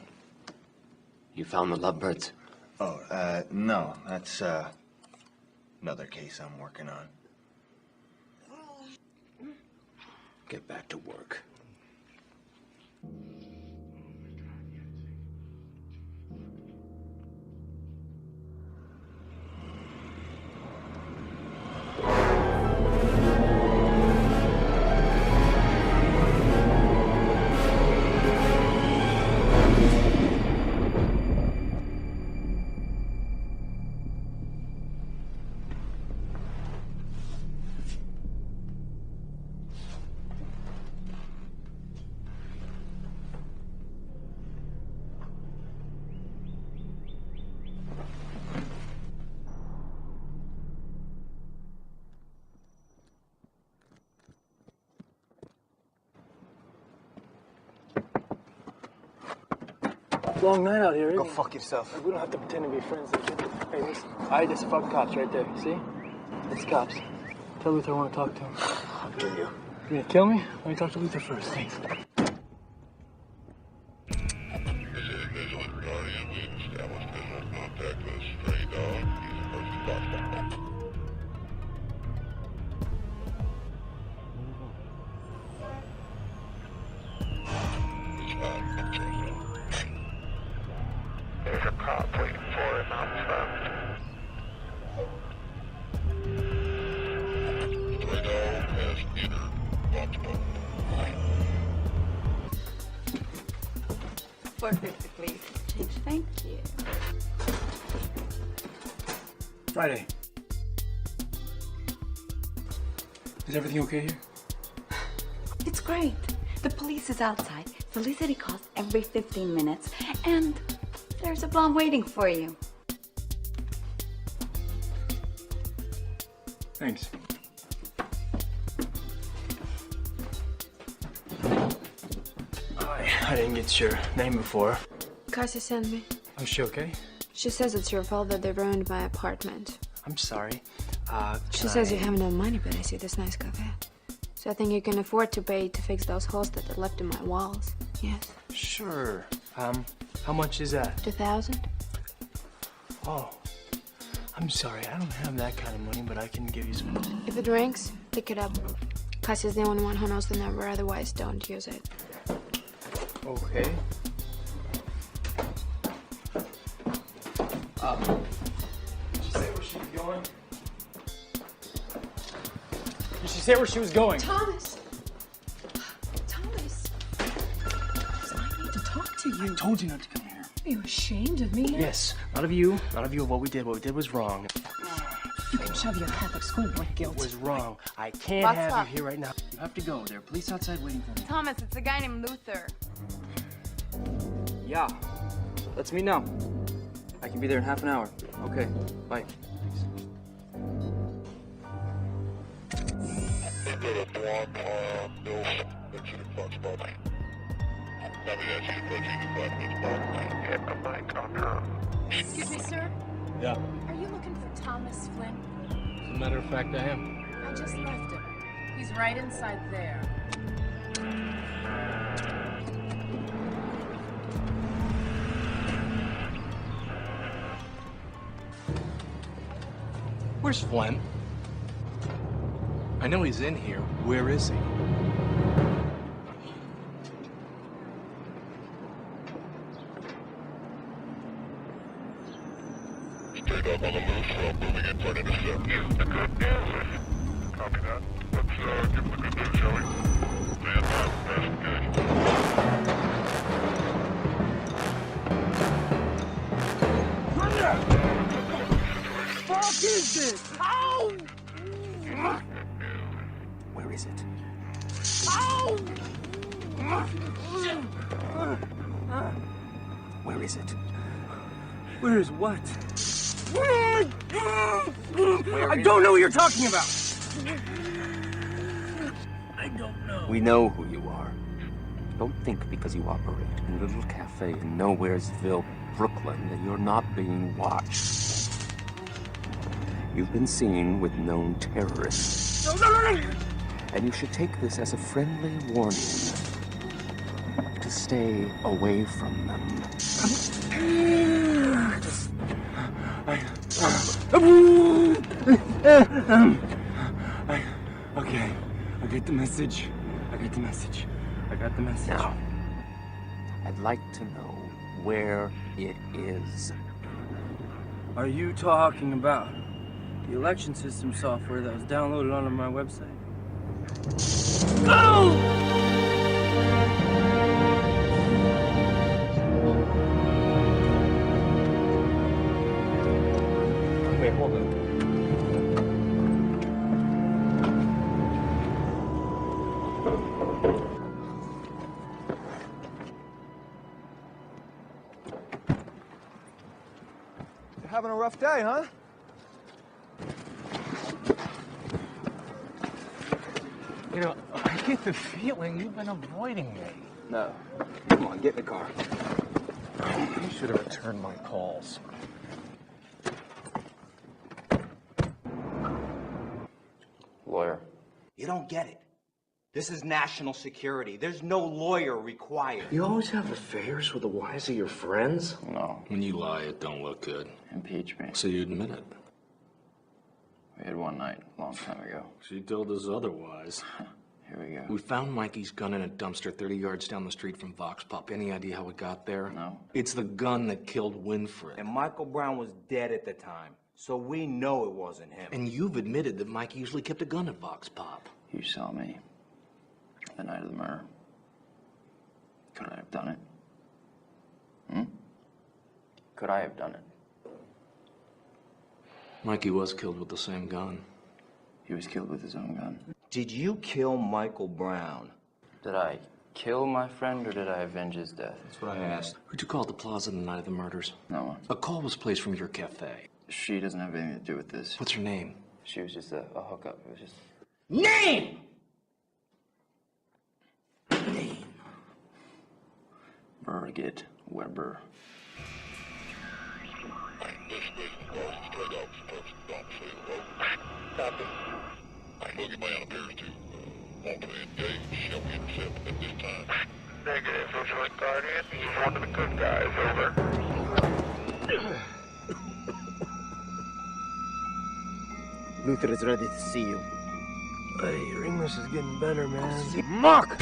You found the lovebirds? Oh, no. That's, another case I'm working on. Get back to work. Long night out here, isn't Go it? fuck yourself. We don't have to pretend to be friends. Hey, listen. There's the fucking cops right there. See? It's cops. Tell Luther I want to talk to him. I'll kill you. You gonna kill me? Let me talk to Luther first. Thanks. This is Vigilant Guardian. We've established visual contact with a stray dog. He's approaching Boston. There's a cop waiting for him outside. Stray dog has entered Foxborough. $4.50, please. Change. Thank you. Friday. Is everything okay here? It's great. The police is outside. Felicity calls every 15 minutes. And there's a blonde waiting for you. Thanks. I didn't get your name before. Cassie sent me. Oh, she okay? She says it's your fault that they ruined my apartment. I'm sorry. She says you have no money, but I see this nice cafe. So I think you can afford to pay to fix those holes that they left in my walls. Yes. Sure. How much is that? 2,000? Oh. I'm sorry, I don't have that kind of money, but I can give you some. If it rings, pick it up. Cassie's the only one who knows the number, otherwise don't use it. Okay. Did she say where she was going? Did she say where she was going? Thomas! Thomas! I need to talk to you. I told you not to come here. Are you ashamed of me? Yes, not of you of what we did. What we did was wrong. You can shove your Catholic schoolboy guilt. It was wrong. I can't What's have up? you here right now. You have to go. There are police outside waiting for me. Thomas, it's a guy named Luther. Yeah. Let's meet now. I can be there in half an hour. Okay, bye. Excuse me, sir. Yeah. Are you looking for Thomas Flynn? As a matter of fact, I am. I just left him. He's right inside there. Where's Flynn? I know he's in here. Where is he? Straight up on the loose, moving in for an intercept. The good news. Copy that. Let's give him the good news, shall we? Stand by. Fuck is this? Ow! Where is it? Ow! Where is it? Where is what? I don't know what you're talking about. I don't know. We know who you are. Don't think because you operate in a little cafe in Nowheresville, Brooklyn, that you're not being watched. You've been seen with known terrorists. No. And you should take this as a friendly warning to stay away from them. Okay, I get the message. I got the message. Now, I'd like to know where it is. Are you talking about the election system software that was downloaded onto my website? Wait, hold on. You're having a rough day, huh? You know, I get the feeling you've been avoiding me. No. Come on, get in the car. You should have returned my calls. Lawyer. You don't get it. This is national security. There's no lawyer required. You always have affairs with the wives of your friends? No. When you lie, it don't look good. Impeach me. So you admit it. We had one night, a long time ago. She told us otherwise. Here we go. We found Mikey's gun in a dumpster 30 yards down the street from Vox Pop. Any idea how it got there? No. It's the gun that killed Winfred. And Michael Brown was dead at the time, so we know it wasn't him. And you've admitted that Mikey usually kept a gun at Vox Pop. You saw me the night of the murder. Could I have done it? Could I have done it? Mikey was killed with the same gun. He was killed with his own gun. Did you kill Michael Brown? Did I kill my friend or did I avenge his death? That's what I asked. Who'd you call at the plaza the night of the murders? No one. A call was placed from your cafe. She doesn't have anything to do with this. What's her name? She was just a hookup. It was just... Name! Birgit Weber. Captain, Boogeyman appears to want to engage. Shall we intercept at this time? Negative, Socialist Guardian. He's one of the good guys, over. Luther is ready to see you. Hey, your English is getting better, man. Mark!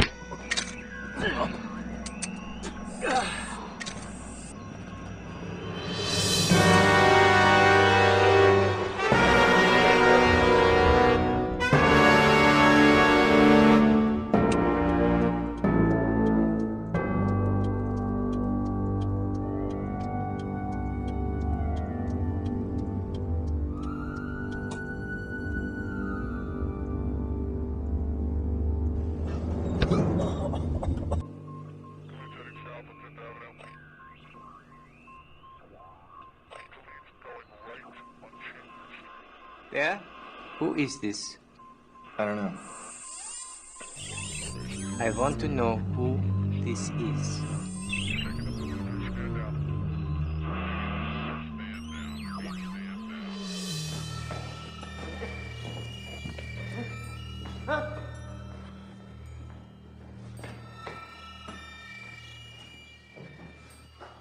Yeah? Who is this? I don't know. I want to know who this is.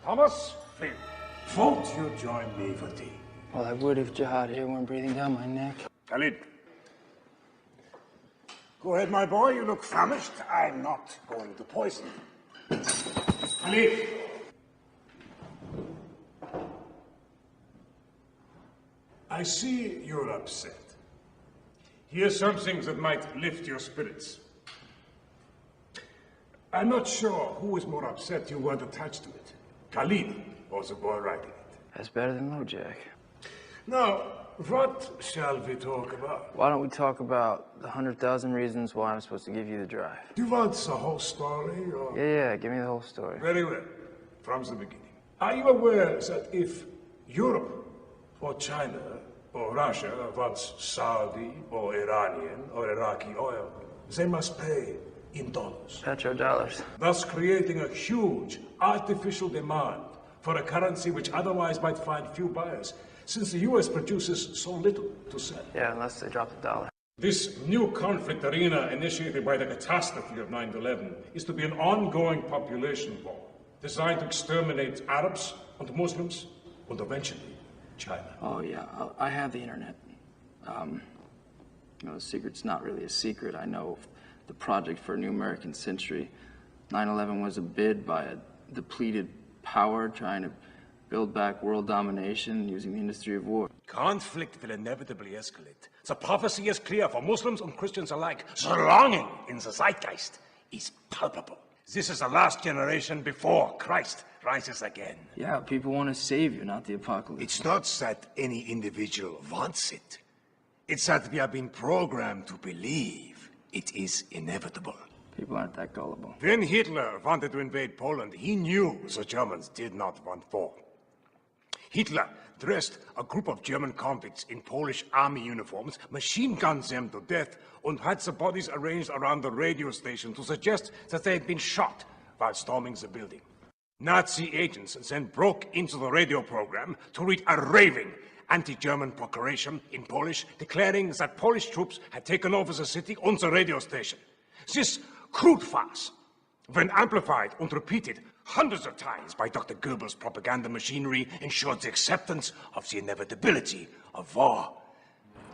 Thomas, won't you join me for tea? Well, I would if Jihad here weren't breathing down my neck. Khalid. Go ahead, my boy. You look famished. I'm not going to poison you. Khalid. I see you're upset. Here's something that might lift your spirits. I'm not sure who is more upset you weren't attached to it. Khalid or the boy writing it. That's better than LoJack. Now, what shall we talk about? Why don't we talk about the 100,000 reasons why I'm supposed to give you the drive? Do you want the whole story, or...? Yeah, give me the whole story. Very well. From the beginning. Are you aware that if Europe, or China, or Russia wants Saudi, or Iranian, or Iraqi oil, they must pay in dollars? Petrodollars. Thus creating a huge artificial demand for a currency which otherwise might find few buyers, since the US produces so little to sell. Yeah, unless they drop the dollar. This new conflict arena initiated by the catastrophe of 9/11 is to be an ongoing population war designed to exterminate Arabs and Muslims and eventually China. Oh, yeah, I have the internet. The secret's not really a secret. I know the Project for a New American Century. 9/11 was a bid by a depleted power trying to build back world domination using the industry of war. Conflict will inevitably escalate. The prophecy is clear for Muslims and Christians alike. The longing in the zeitgeist is palpable. This is the last generation before Christ rises again. Yeah, people want a savior, not the apocalypse. It's not that any individual wants it. It's that we have been programmed to believe it is inevitable. People aren't that gullible. When Hitler wanted to invade Poland, he knew the Germans did not want war. Hitler dressed a group of German convicts in Polish army uniforms, machine gunned them to death, and had the bodies arranged around the radio station to suggest that they had been shot while storming the building. Nazi agents then broke into the radio program to read a raving anti-German proclamation in Polish, declaring that Polish troops had taken over the city and the radio station. This crude farce, when amplified and repeated hundreds of times by Dr. Goebbels' propaganda machinery, ensured the acceptance of the inevitability of war.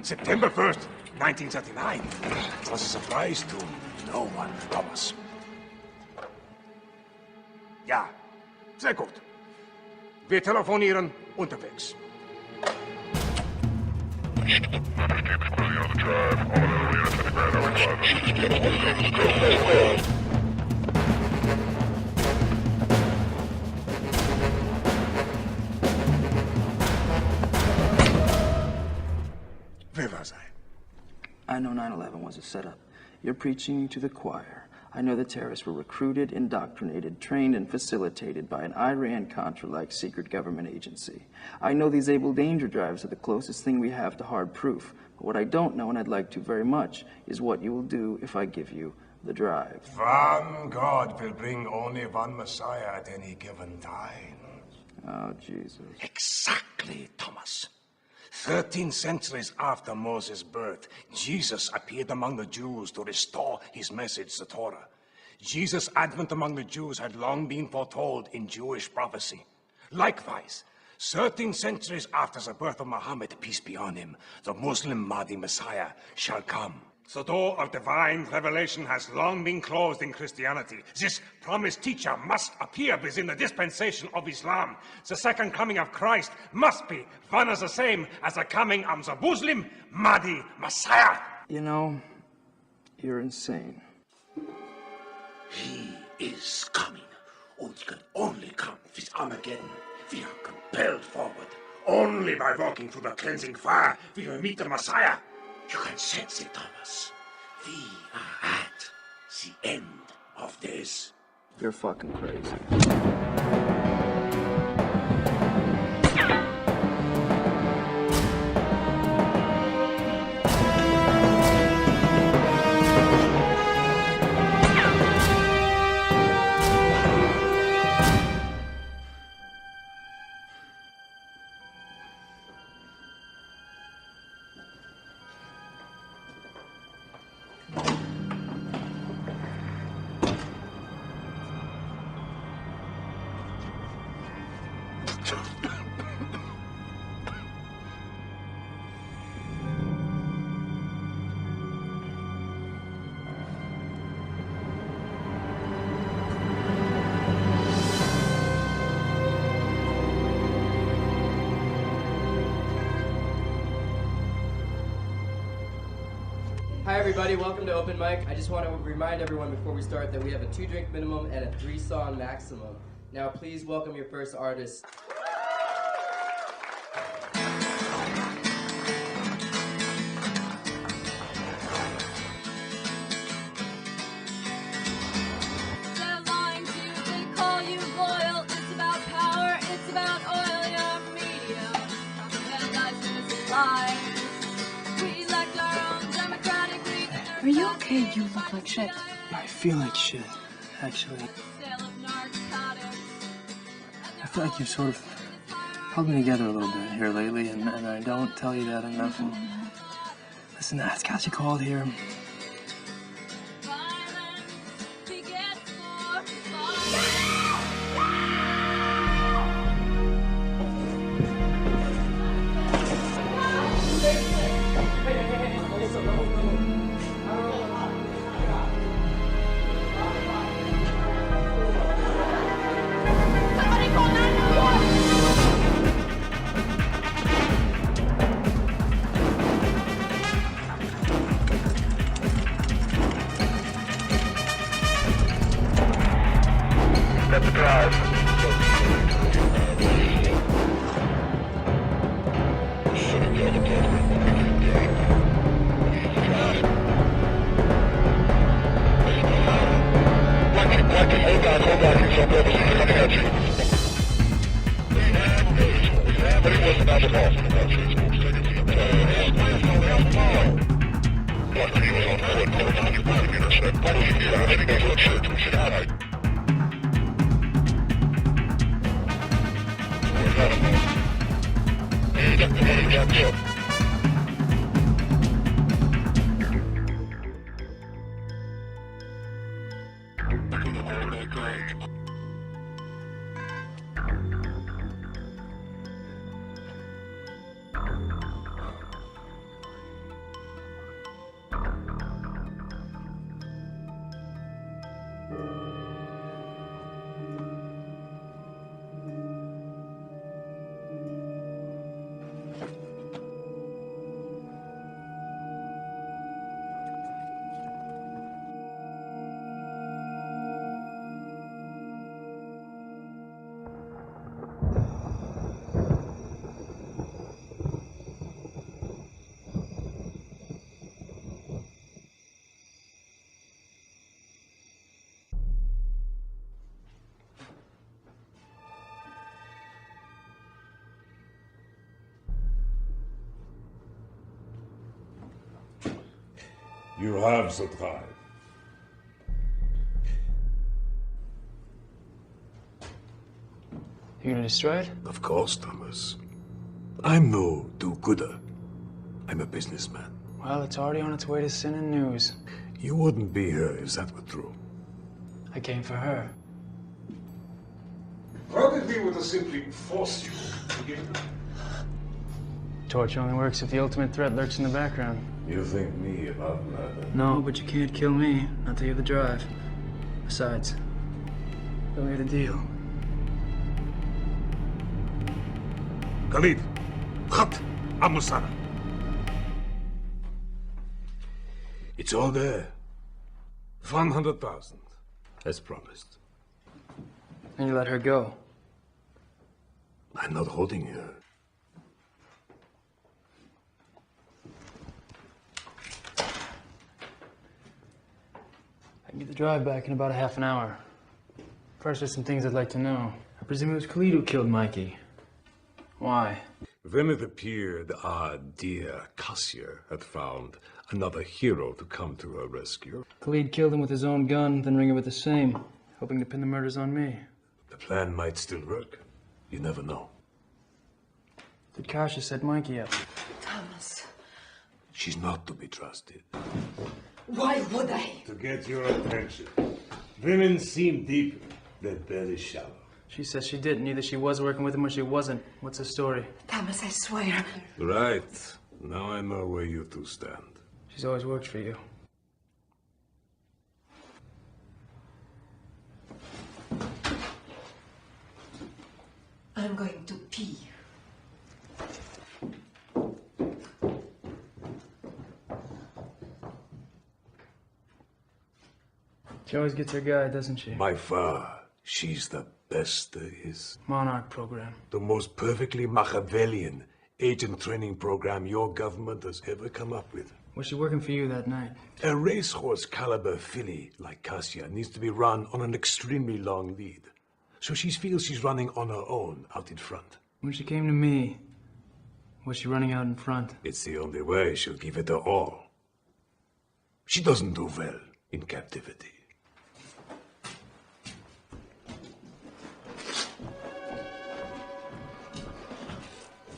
September 1st, 1939 was a surprise to no one, Thomas. Ja, sehr gut. Wir telefonieren unterwegs. I know 9/11 was a setup. You're preaching to the choir. I know the terrorists were recruited, indoctrinated, trained, and facilitated by an Iran-Contra-like secret government agency. I know these able danger drives are the closest thing we have to hard proof. But what I don't know, and I'd like to very much, is what you will do if I give you the drive. One God will bring only one Messiah at any given time. Oh, Jesus. Exactly, Thomas. 13 centuries after Moses' birth, Jesus appeared among the Jews to restore his message, the Torah. Jesus' advent among the Jews had long been foretold in Jewish prophecy. Likewise, 13 centuries after the birth of Muhammad, peace be on him, the Muslim Mahdi Messiah shall come. The door of divine revelation has long been closed in Christianity. This promised teacher must appear within the dispensation of Islam. The second coming of Christ must be one and the same as the coming of the Muslim Mahdi Messiah. You know, you're insane. He is coming, and he can only come with Armageddon. We are compelled forward. Only by walking through the cleansing fire will we meet the Messiah. You can sense it, Thomas. We are at the end of this. You're fucking crazy. Hi everybody, welcome to Open Mic. I just want to remind everyone before we start that we have a 2-drink minimum and a 3-song maximum. Now please welcome your first artist. Are you okay? You look like shit. I feel like shit, actually. I feel like you've sort of held me together a little bit here lately, and I don't tell you that enough. And listen, it's got you called here. You have the drive. You gonna destroy it? Of course, Thomas. I'm no do-gooder. I'm a businessman. Well, it's already on its way to CNN News. You wouldn't be here if that were true. I came for her. Probably would have simply forced you to give it. Torture only works if the ultimate threat lurks in the background. You think me about murder? No, but you can't kill me. Not till you have the drive. Besides, we made a deal. Khalid, Khat, Amusana. It's all there. 100,000, as promised. And you let her go. I'm not holding her. I can get the drive back in about a half an hour. First, there's some things I'd like to know. I presume it was Khalid who killed Mikey. Why? Then it appeared our dear Kasia had found another hero to come to her rescue. Khalid killed him with his own gun, then Ringer with the same, hoping to pin the murders on me. The plan might still work. You never know. Did Kasia set Mikey up? Thomas, She's not to be trusted. why would I? To get your attention. Women seem deep, they're very shallow. She says she didn't. Either she was working with him or she wasn't. What's the story? Thomas, I swear. Right. Now I know where you two stand. She's always worked for you. I'm going to pee. She always gets her guy, doesn't she? By far, she's the best there is. Monarch program. The most perfectly Machiavellian agent training program your government has ever come up with. Was she working for you that night? A racehorse caliber filly like Kasia needs to be run on an extremely long lead. So she feels she's running on her own out in front. When she came to me, was she running out in front? It's the only way she'll give it her all. She doesn't do well in captivity.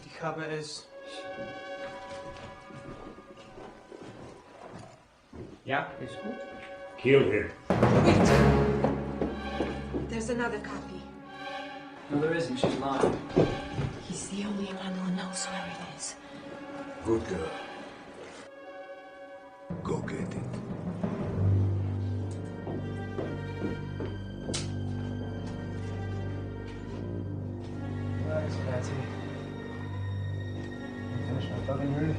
Die Kappe ist... Ja, ist gut. Kill him. There's another copy. No, there isn't. She's lying. He's the only one who knows where it is. Good girl. Go get it. Relax, Patsy. Finish my fucking drink.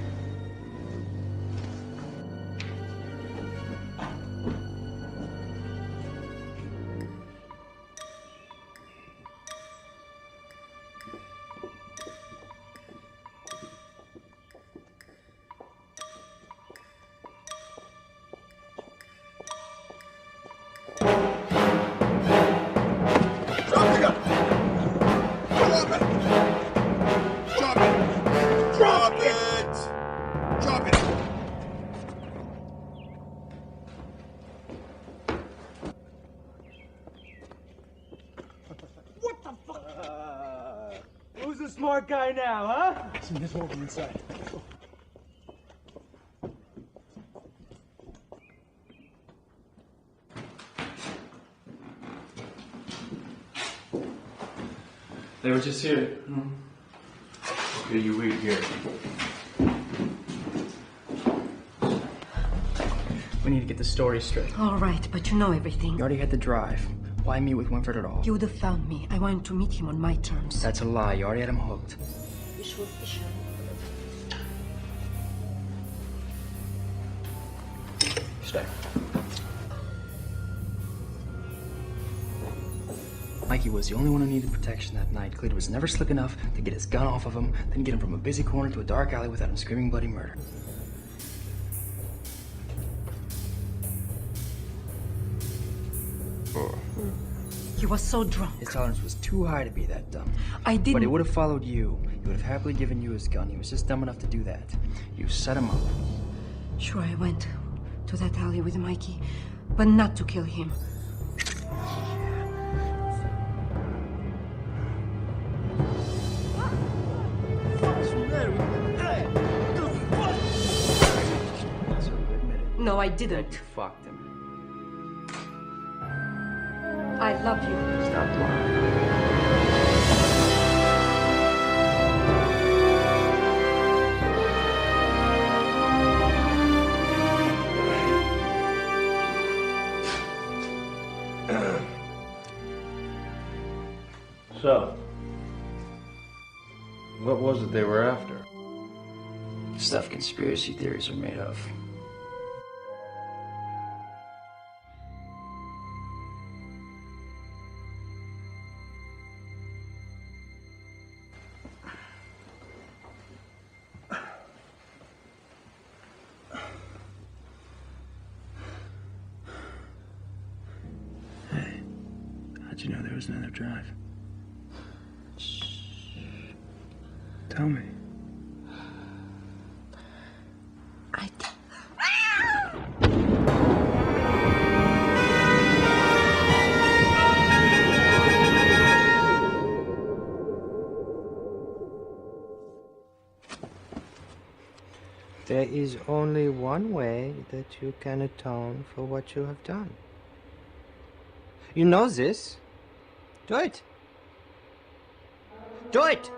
Who's the smart guy now, huh? Listen, there's more from inside. They were just here. Okay, you wait here. We need to get the story straight. All right, but you know everything. You already had the drive. Why meet with Winford at all? You would have found me. I wanted to meet him on my terms. That's a lie. You already had him hooked. Stay. Mikey was the only one who needed protection that night. Cleed was never slick enough to get his gun off of him, then get him from a busy corner to a dark alley without him screaming bloody murder. He was so drunk. His tolerance was too high to be that dumb. I didn't... But he would have followed you. He would have happily given you his gun. He was just dumb enough to do that. You set him up. Sure, I went to that alley with Mikey, but not to kill him. No, I didn't. Fucked him. I love you. Stop lying. So, what was it they were after? Stuff conspiracy theories are made of. How'd you know there was another drive? Tell me. There is only one way that you can atone for what you have done. You know this. Do it. Do it!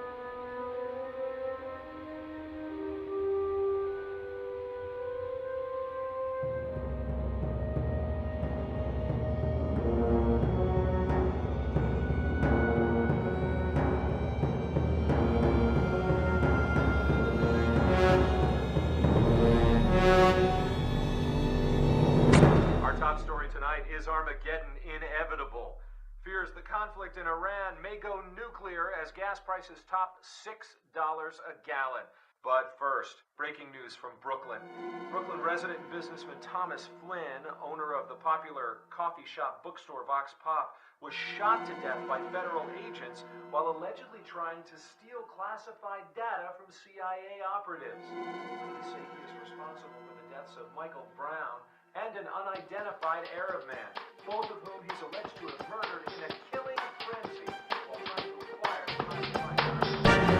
Our top story tonight is Armageddon inevitable. Fears the conflict in Iran may go nuclear as gas prices top $6 a gallon. But first, breaking news from Brooklyn. Brooklyn resident and businessman Thomas Flynn, owner of the popular coffee shop bookstore Vox Pop, was shot to death by federal agents while allegedly trying to steal classified data from CIA operatives. Police say he is responsible for the deaths of Michael Brown and an unidentified Arab man, both of whom he's alleged to have murdered in a killing frenzy while trying to acquire classified data.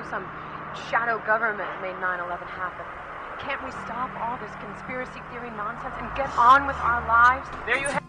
Some shadow government made 9/11 happen. Can't we stop all this conspiracy theory nonsense and get on with our lives? There you have.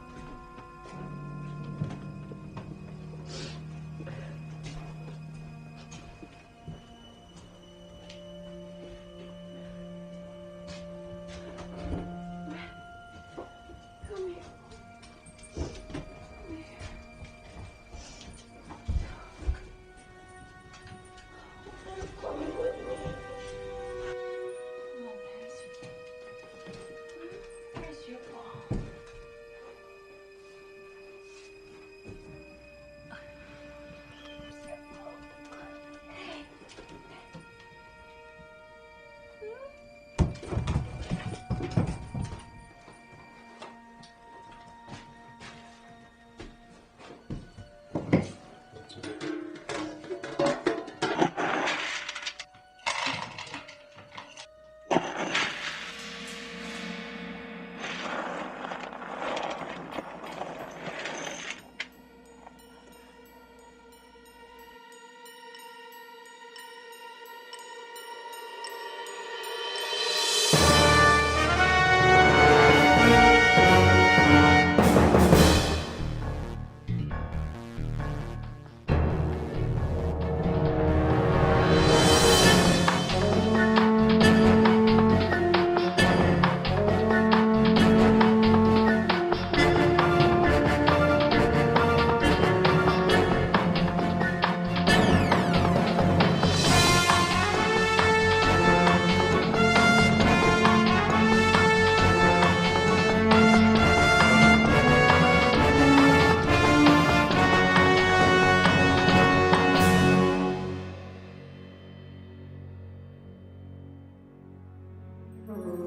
you.